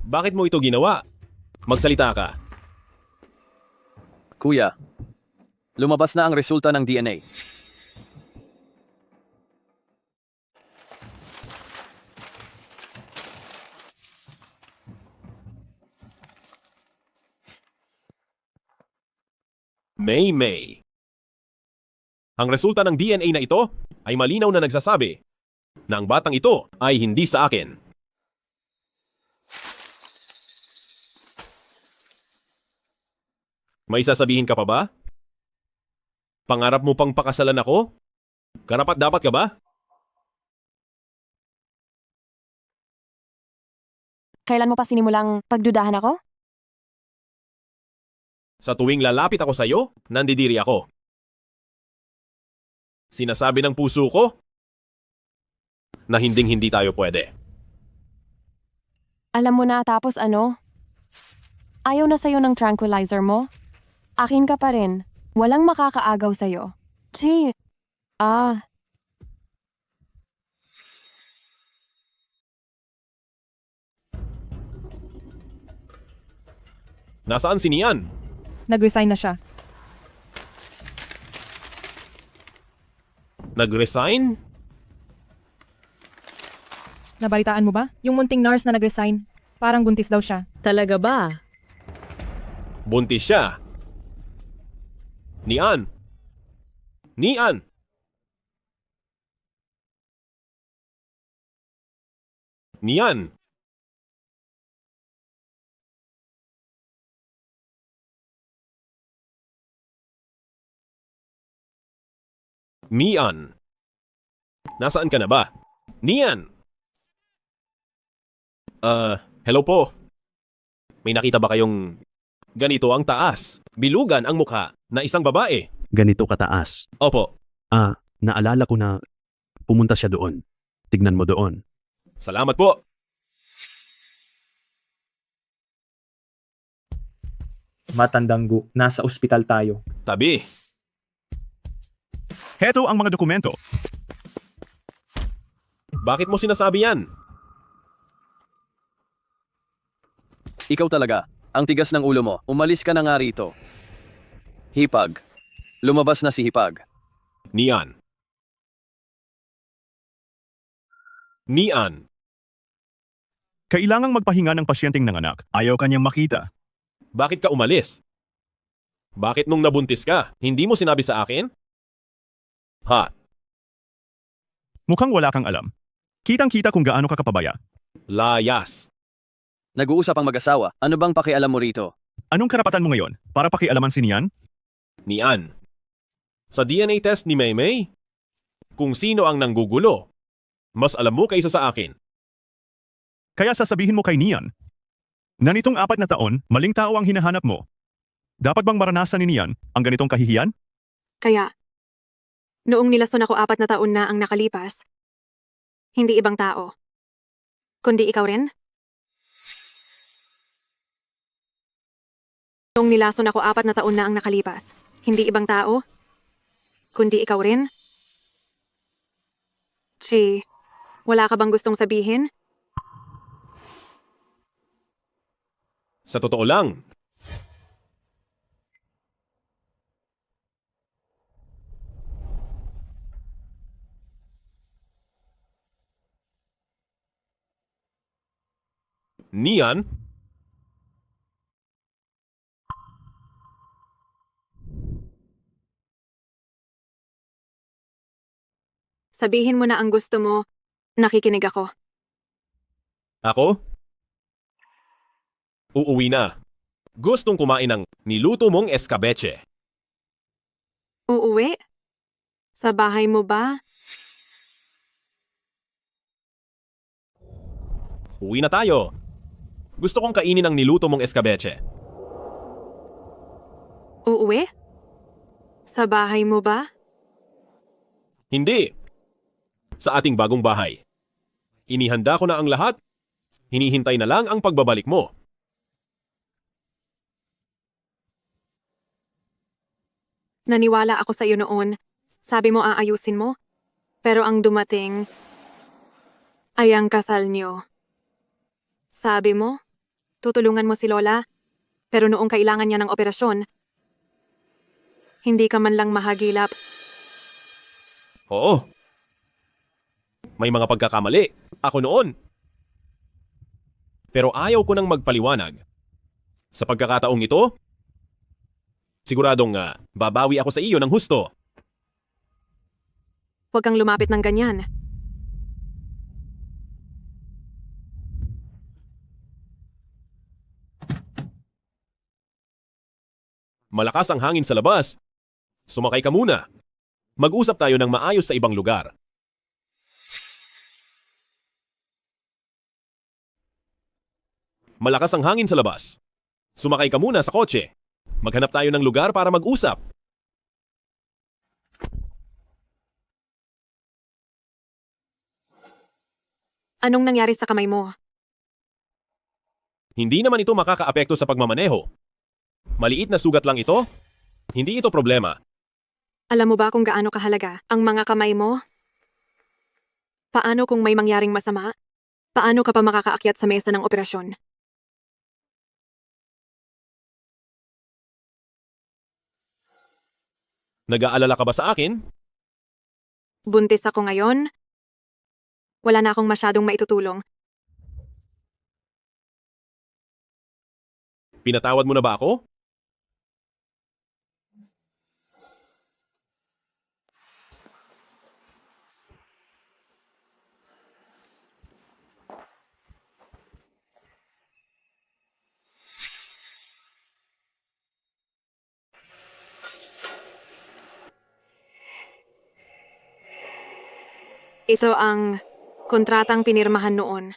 Bakit mo ito ginawa? Magsalita ka. Kuya, lumabas na ang resulta ng DNA. Maymay. Ang resulta ng DNA na ito ay malinaw na nagsasabi na ang batang ito ay hindi sa akin. May sasabihin ka pa ba? Pangarap mo pang pakasalan ako? Karapat dapat ka ba? Kailan mo pa sinimulang pagdudahan ako? Sa tuwing lalapit ako sa iyo, nandidiri ako. Sinasabi ng puso ko na hinding-hindi tayo pwede. Alam mo na tapos ano? Ayaw na sa'yo ng tranquilizer mo? Akin ka pa rin. Walang makakaagaw sa'yo. Chi. Nasaan si Nian? Nag-resign na siya. Nag-resign? Nabalitaan mo ba? Yung munting nurse na nag-resign. Parang buntis daw siya. Talaga ba? Buntis siya. Nian! Nian! Nian! Nian! Nasaan ka na ba? Nian! Hello po. May nakita ba kayong ganito ang taas? Bilugan ang mukha na isang babae. Ganito kataas. Opo. Naalala ko na pumunta siya doon. Tignan mo doon. Salamat po. Matandang Gu, nasa ospital tayo. Tabi. Heto ang mga dokumento. Bakit mo sinasabi yan? Ikaw talaga. Ang tigas ng ulo mo. Umalis ka na nga rito. Hipag. Lumabas na si Hipag. Nian. Nian. Kailangang magpahinga ng pasyenteng nanganak. Ayaw kanyang makita. Bakit ka umalis? Bakit nung nabuntis ka, hindi mo sinabi sa akin? Ha? Mukhang wala kang alam. Kitang-kita kung gaano ka kapabaya. Layas. Nag-uusap ang mag-asawa. Ano bang pakialam mo rito? Anong karapatan mo ngayon? Para pakialaman si Nian? Nian. Sa DNA test ni Maymay, kung sino ang nanggugulo, mas alam mo kaysa sa akin. Kaya sasabihin mo kay Nian na nitong 4 na taon, maling tao ang hinahanap mo. Dapat bang maranasan ni Nian ang ganitong kahihiyan? Kaya, noong nilason ako 4 na taon na ang nakalipas, hindi ibang tao, kundi ikaw rin? Noong nilason ako 4 na taon na ang nakalipas, hindi ibang tao, kundi ikaw rin? Chi, wala ka bang gustong sabihin? Sa totoo lang, Nian? Sabihin mo na ang gusto mo, nakikinig ako. Ako? Uuwi na. Gustong kumain ng niluto mong escabeche. Uuwi? Sa bahay mo ba? Uwi na tayo. Gusto kong kainin ang niluto mong escabeche. Uuwi? Sa bahay mo ba? Hindi. Sa ating bagong bahay. Inihanda ko na ang lahat. Hinihintay na lang ang pagbabalik mo. Naniwala ako sa iyo noon. Sabi mo aayusin mo. Pero ang dumating ay ang kasal niyo. Sabi mo, tutulungan mo si Lola. Pero noong kailangan niya ng operasyon, hindi ka man lang mahagilap. Oo. May mga pagkakamali. Ako noon. Pero ayaw ko nang magpaliwanag. Sa pagkakataong ito, siguradong babawi ako sa iyo ng husto. Huwag kang lumapit ng ganyan. Malakas ang hangin sa labas. Sumakay ka muna. Mag-usap tayo ng maayos sa ibang lugar. Malakas ang hangin sa labas. Sumakay ka muna sa kotse. Maghanap tayo ng lugar para mag-usap. Anong nangyari sa kamay mo? Hindi naman ito makakaapekto sa pagmamaneho. Maliit na sugat lang ito. Hindi ito problema. Alam mo ba kung gaano kahalaga ang mga kamay mo? Paano kung may mangyaring masama? Paano ka pa makakaakyat sa mesa ng operasyon? Nag-aalala ka ba sa akin? Buntis ako ngayon. Wala na akong masyadong maitutulong. Pinatawad mo na ba ako? Ito ang kontratang pinirmahan noon.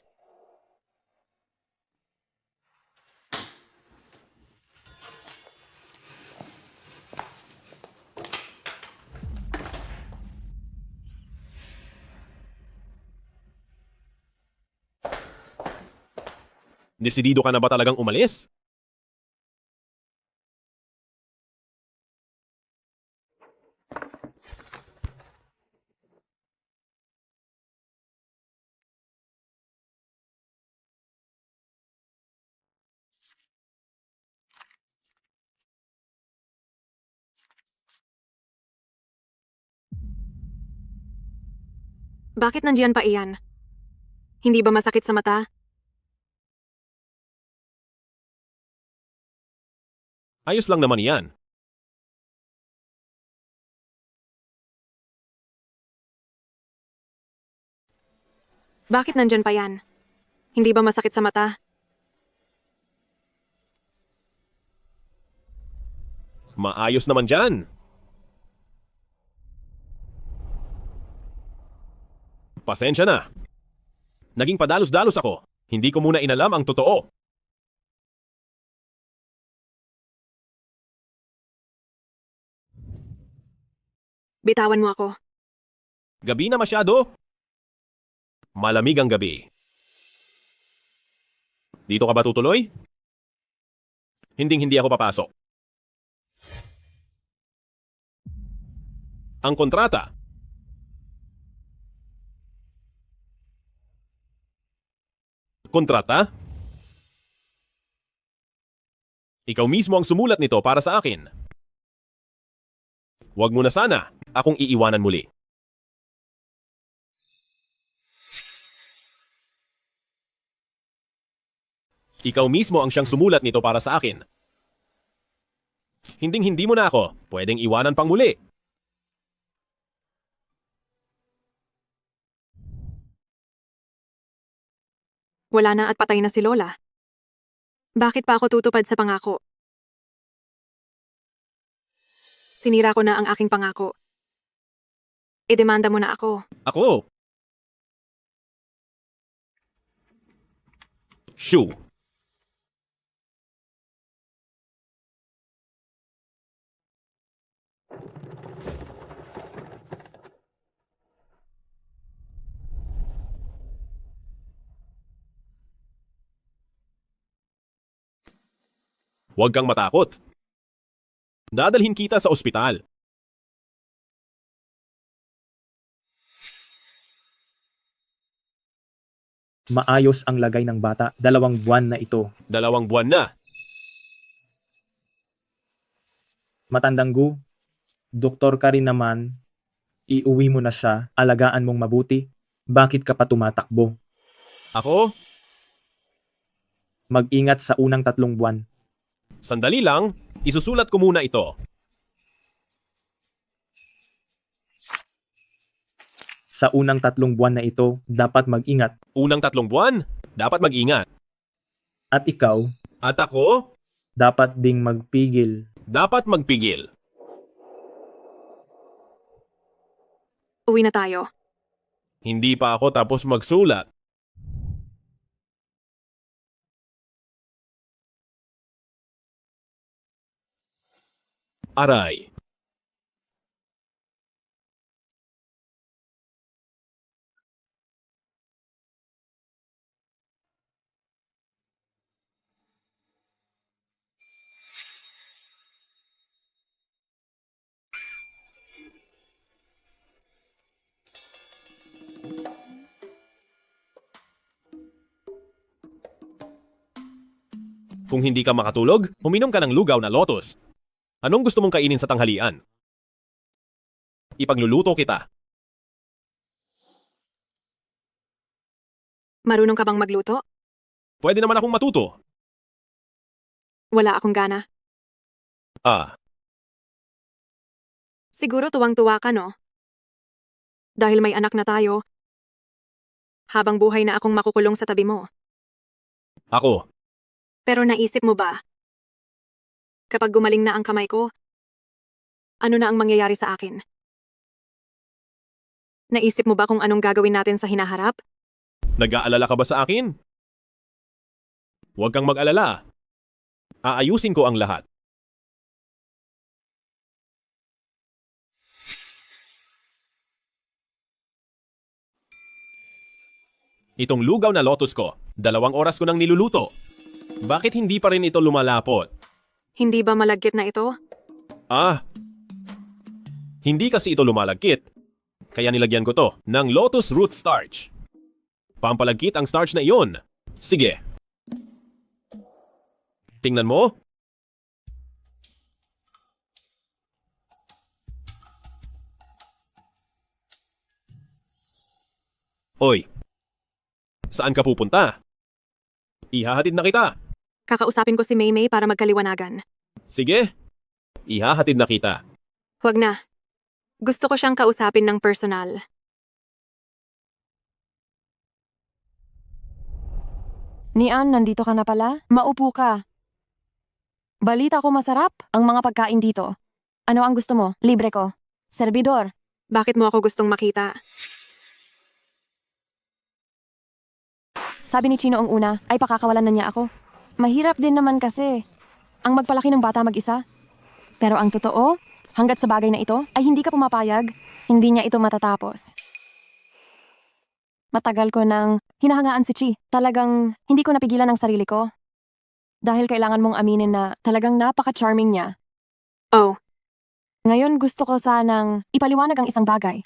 Desidido ka na ba talagang umalis? Bakit nandiyan pa iyan? Hindi ba masakit sa mata? Ayos lang naman yan. Bakit nandyan pa yan? Hindi ba masakit sa mata? Maayos naman dyan. Pasensya na. Naging padalos-dalos ako. Hindi ko muna inalam ang totoo. Bitawan mo ako. Gabi na masyado. Malamig ang gabi. Dito ka ba tutuloy? Hinding-hindi ako papasok. Ang kontrata. Kontrata? Ikaw mismo ang sumulat nito para sa akin. Huwag mo na sana akong iiwanan muli. Ikaw mismo ang siyang sumulat nito para sa akin. Hinding-hindi mo na ako pwedeng iwanan pang muli. Wala na at patay na si Lola. Bakit pa ako tutupad sa pangako? Sinira ko na ang aking pangako. Idemanda mo na ako. Ako? Shoo. Huwag kang matakot. Dadalhin kita sa ospital. Maayos ang lagay ng bata. 2 buwan na ito. 2 buwan na. Matandang Gu, doktor ka rin naman. Iuwi mo na siya. Alagaan mong mabuti. Bakit ka pa tumatakbo? Ako? Mag-ingat sa unang 3 buwan. Sandali lang, isusulat ko muna ito. Sa unang 3 buwan na ito, dapat mag-ingat. Unang 3 buwan, dapat mag-ingat. At ikaw, At ako, dapat ding magpigil. dapat magpigil. Uwi na tayo. Hindi pa ako tapos magsulat. Aray. Kung hindi ka makatulog, uminom ka ng lugaw na lotus. Anong gusto mong kainin sa tanghalian? Ipagluluto kita. Marunong ka bang magluto? Pwede naman akong matuto. Wala akong gana. Ah, Siguro tuwang-tuwa ka, no? Dahil may anak na tayo, habang buhay na akong makukulong sa tabi mo. ako. Pero naisip mo ba? Kapag gumaling na ang kamay ko, ano na ang mangyayari sa akin? Naisip mo ba kung anong gagawin natin sa hinaharap? Nag-aalala ka ba sa akin? Huwag kang mag-alala. Aayusin ko ang lahat. Itong lugaw na lotus ko, 2 oras ko nang niluluto. Bakit hindi pa rin ito lumalapot? Hindi ba malagkit na ito? Hindi kasi ito lumalagkit. Kaya nilagyan ko to ng lotus root starch. Pampalagkit ang starch na iyon. Sige. Tingnan mo. Oy, saan ka pupunta? Ihahatid na kita. Kakausapin ko si Maymay para magkaliwanagan. Sige, ihahatid na kita. Huwag na. Gusto ko siyang kausapin ng personal. Nian, nandito ka na pala? Maupo ka. Balita ko masarap ang mga pagkain dito. Ano ang gusto mo? Libre ko. Servidor. Bakit mo ako gustong makita? Sabi ni Chino ang una, ay pakakawalan na niya ako. Mahirap din naman kasi ang magpalaki ng bata mag-isa. Pero ang totoo, hanggat sa bagay na ito ay hindi ka pumapayag, hindi niya ito matatapos. Matagal ko nang hinahangaan si Chi. Talagang hindi ko napigilan ang sarili ko. Dahil kailangan mong aminin na talagang napaka-charming niya. Oh. Ngayon gusto ko sanang ipaliwanag ang isang bagay.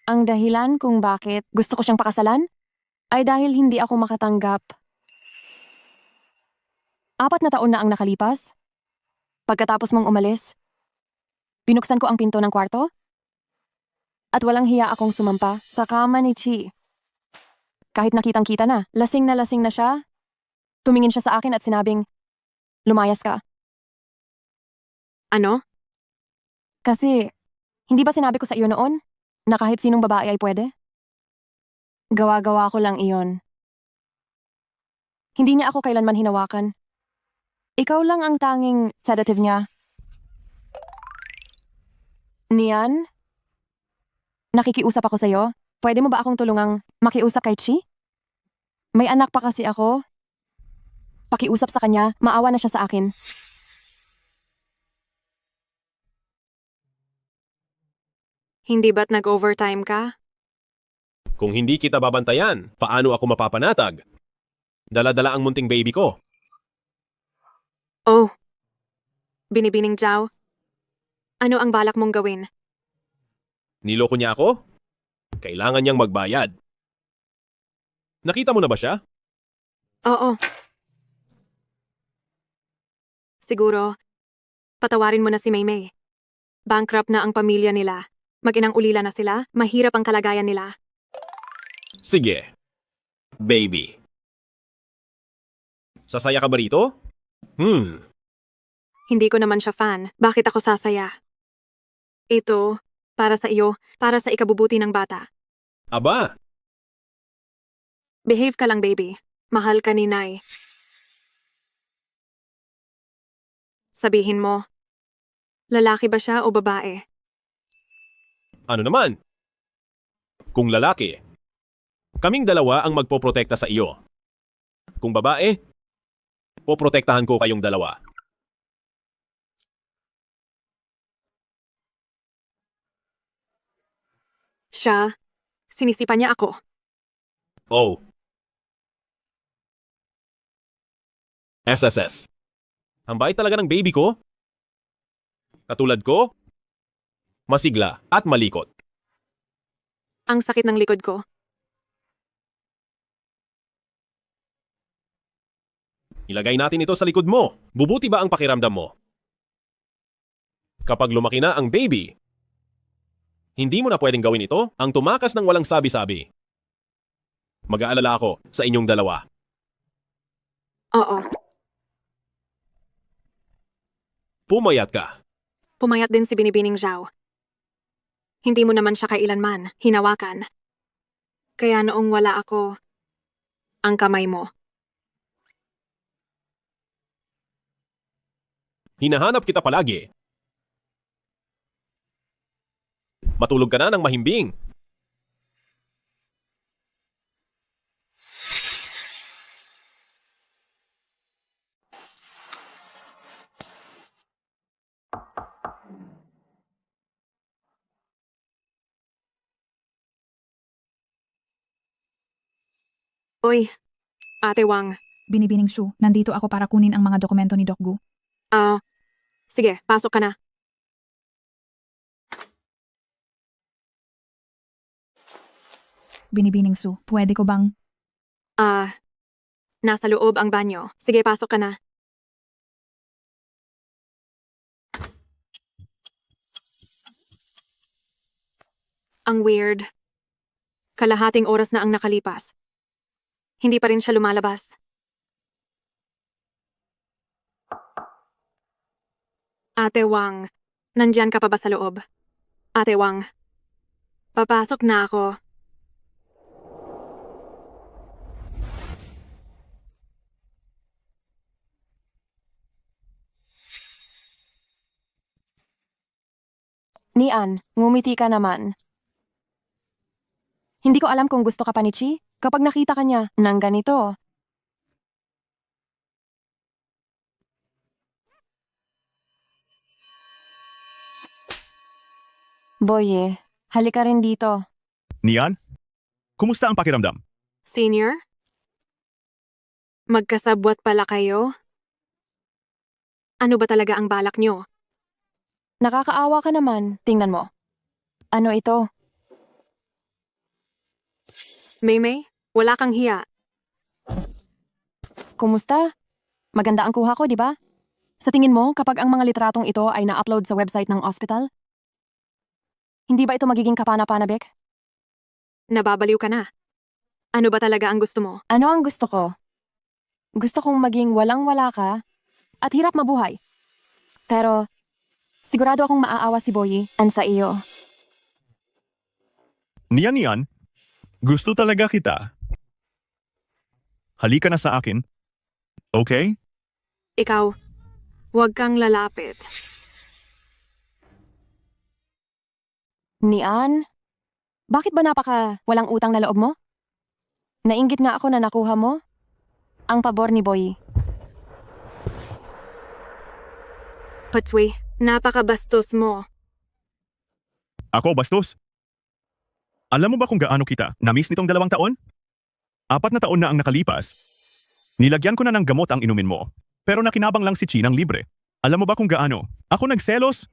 Ang dahilan kung bakit gusto ko siyang pakasalan ay dahil hindi ako makatanggap. 4 na taon na ang nakalipas. Pagkatapos mong umalis, binuksan ko ang pinto ng kwarto at walang hiya akong sumampa sa kama ni Chi. Kahit nakitang-kita na lasing na siya, tumingin siya sa akin at sinabing, lumayas ka. Ano? Kasi, hindi ba sinabi ko sa iyo noon na kahit sinong babae ay pwede? Gawa-gawa ko lang iyon. Hindi niya ako kailanman hinawakan. Ikaw lang ang tanging sedative niya. Nian? Nakikiusap ako sa'yo. Pwede mo ba akong tulungang makiusap kay Chi? May anak pa kasi ako. Pakiusap sa kanya, maawa na siya sa akin. Hindi ba't nag-overtime ka? Kung hindi kita babantayan, paano ako mapapanatag? Dala-dala ang munting baby ko. Oh. Binibining Zhao. Ano ang balak mong gawin? Niloko niya ako? Kailangan niyang magbayad. Nakita mo na ba siya? Oo. Siguro, patawarin mo na si Maymay. Bankrupt na ang pamilya nila. Mag-inang ulila na sila, mahirap ang kalagayan nila. Sige. Baby. Sasaya ka ba rito? Hindi ko naman siya fan. Bakit ako sasaya? Ito, para sa iyo, para sa ikabubuti ng bata. Aba, Behave ka lang, baby. Mahal ka ni Nay. Sabihin mo, lalaki ba siya o babae? ano naman? Kung lalaki, kaming dalawa ang magpoprotekta sa iyo. Kung babae, poprotektahan ko kayong dalawa. Siya, sinisipa niya ako. Oh. SSS. Ang bait talaga ng baby ko. Katulad ko, masigla at malikot. Ang sakit ng likod ko. Ilagay natin ito sa likod mo. Bubuti ba ang pakiramdam mo? Kapag lumaki na ang baby, hindi mo na pwedeng gawin ito ang tumakas ng walang sabi-sabi. Mag-aalala ako sa inyong dalawa. Oo. Pumayat ka. Pumayat din si Binibining Zhao. Hindi mo naman siya kailanman hinawakan. Kaya noong wala ako, ang kamay mo. Hinahanap kita palagi. Matulog ka na ng mahimbing. Uy, Ate Wang, Binibining Shu, nandito ako para kunin ang mga dokumento ni Doc Gu. Sige, pasok ka na. Binibining Shu, pwede ko bang... Nasa loob ang banyo. Sige, pasok ka na. Ang weird. Kalahating oras na ang nakalipas. Hindi pa rin siya lumalabas. Ate Wang, nandyan ka pa ba sa loob? Ate Wang, papasok na ako. Nian, ngumiti ka naman. Hindi ko alam kung gusto ka pa ni Chi kapag nakita ka niya ng ganito. Boye, halika rin dito. Nian? Kumusta ang pakiramdam? Senior? Magkasabwat pala kayo? Ano ba talaga ang balak nyo? Nakakaawa ka naman. Tingnan mo. Ano ito? Maymay, wala kang hiya. Kumusta? Maganda ang kuha ko, di ba? Sa tingin mo, kapag ang mga litratong ito ay na-upload sa website ng ospital, hindi ba ito magiging kapana-panabik? Nababaliw ka na. Ano ba talaga ang gusto mo? Ano ang gusto ko? Gusto kong maging walang-wala ka at hirap mabuhay. Pero, sigurado akong maaawa si Boyi and sa iyo. Nian, gusto talaga kita. Halika na sa akin. Okay? Ikaw, huwag kang lalapit. Nian? Bakit ba walang utang na loob mo? Nainggit nga ako na nakuha mo ang pabor ni Boyi. Patwi, napakabastos mo. Ako bastos? Alam mo ba kung gaano kita na-miss nitong 2 taon? 4 na taon na ang nakalipas. Nilagyan ko na ng gamot ang inumin mo, pero nakinabang lang si Chi ng libre. Alam mo ba kung gaano? Ako nagselos?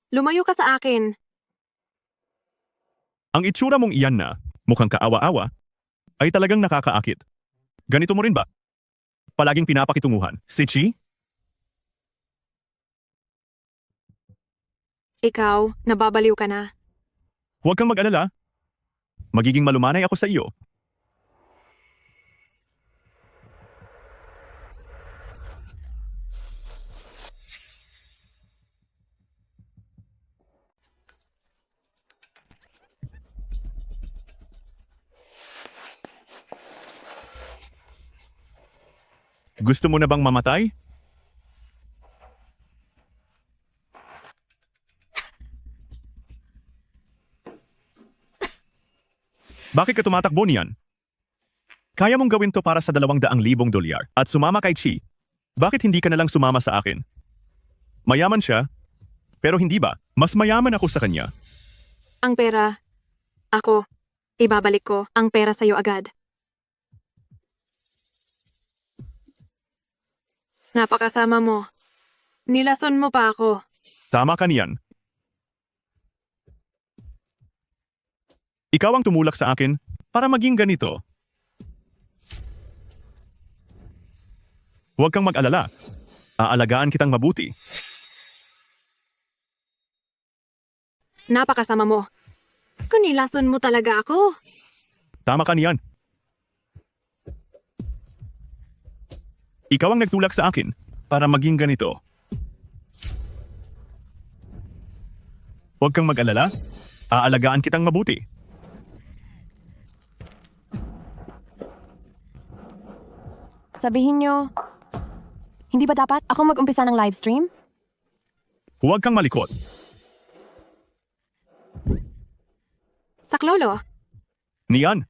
Lumayo ka sa akin. Ang itsura mong iyan na, mukhang kaawa-awa, ay talagang nakakaakit. Ganito mo rin ba? Palaging pinapakitunguhan. Si Chi? Ikaw, nababaliw ka na. Huwag kang mag-alala. Magiging malumanay ako sa iyo. Gusto mo na bang mamatay? Bakit ka tumatakbo niyan? Kaya mong gawin to para sa 200,000 dolyar at sumama kay Chi. Bakit hindi ka na lang sumama sa akin? Mayaman siya, pero hindi ba? Mas mayaman ako sa kanya. Ang pera, ako, ibabalik ko ang pera sa'yo agad. Napakasama mo. Nilason mo pa ako. Tama ka niyan. Ikaw ang tumulak sa akin para maging ganito. Huwag kang mag-alala. Aalagaan kitang mabuti. Napakasama mo. Kung nilason mo talaga ako. Tama ka niyan. Ikaw ang nagtulak sa akin para maging ganito. Huwag kang mag-alala. Aalagaan kitang mabuti. Sabihin nyo, hindi ba dapat ako mag-umpisa ng live stream? Huwag kang malikot. Saklolo. Nian,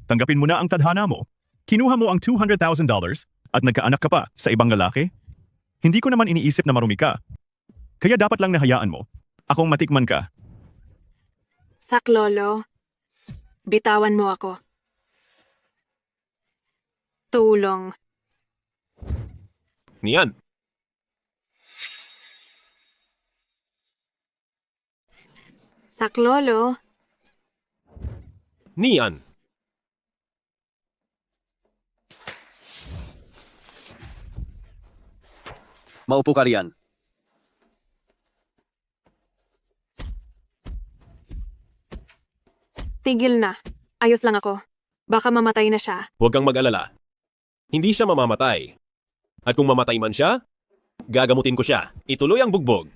tanggapin mo na ang tadhana mo. Kinuha mo ang $200,000 at nagkaanak ka pa sa ibang lalaki? Hindi ko naman iniisip na marumi ka. Kaya dapat lang nahayaan mo. Akong matikman ka. Saklolo. Bitawan mo ako. Tulong. Nian. Saklolo. Nian. Maupo ka riyan. Tigil na. Ayos lang ako. Baka mamatay na siya. Huwag kang mag-alala. Hindi siya mamamatay. At kung mamatay man siya, gagamutin ko siya. Ituloy ang bugbog.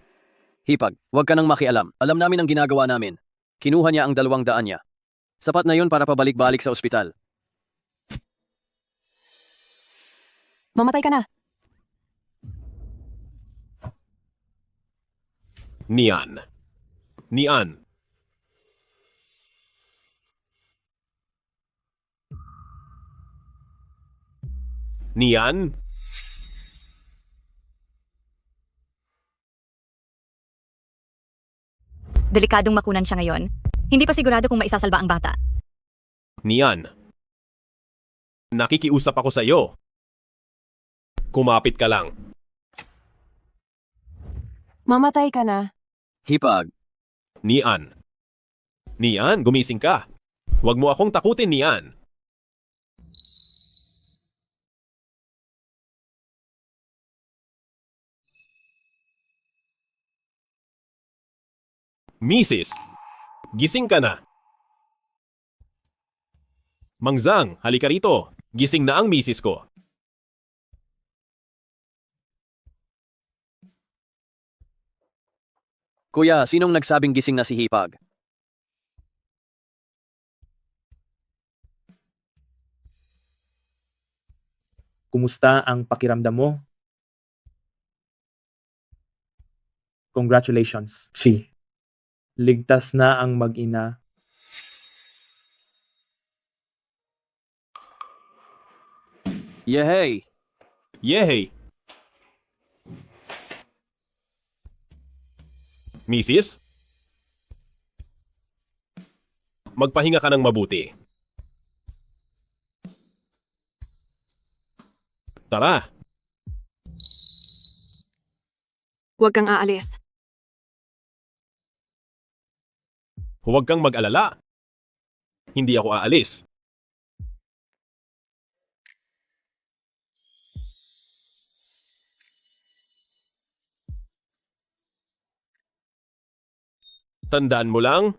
Hipag, huwag ka nang makialam. Alam namin ang ginagawa namin. Kinuha niya ang 200 niya. Sapat na yun para pabalik-balik sa ospital. Mamatay ka na. Nian. Nian. Nian. Delikadong makunan siya ngayon. Hindi pa sigurado kung maisasalba ang bata. Nian. Nakikiusap ako sa iyo. Kumapit ka lang. Mamatay ka na. Hipag, Nian. Nian, gumising ka. Huwag mo akong takutin, Nian. Mrs. Gising ka na. Mangzang, halika rito. Gising na ang misis ko. kuya, sinong nagsabing gising na si Hipag? Kumusta ang pakiramdam mo? Congratulations, Chi. Ligtas na ang mag-ina. Yehey! Yehey! Mrs. Magpahinga ka ng mabuti. Tara! Huwag kang aalis. Huwag kang mag-alala. Hindi ako aalis. Tandaan mo lang,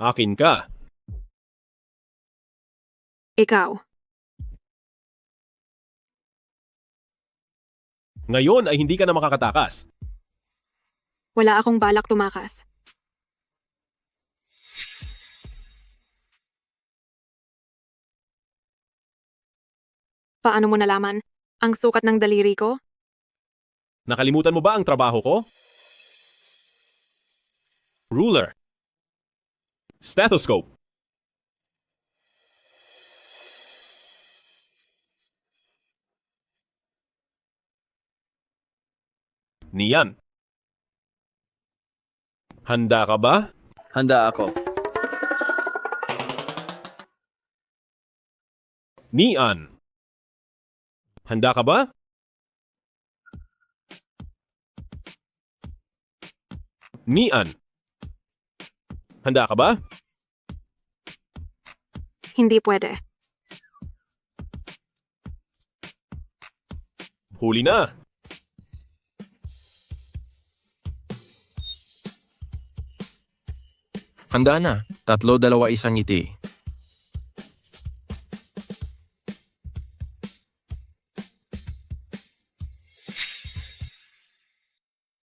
akin ka. Ikaw. Ngayon ay hindi ka na makakatakas. Wala akong balak tumakas. Paano mo nalaman? Ang sukat ng daliri ko? Nakalimutan mo ba ang trabaho ko? Ruler. Stethoscope. Nian. Handa ka ba? Handa ako. Nian. Handa ka ba? Nian. Handa ka ba? Hindi pwede. Huli na. Handa na. 3, 2, 1 ngiti.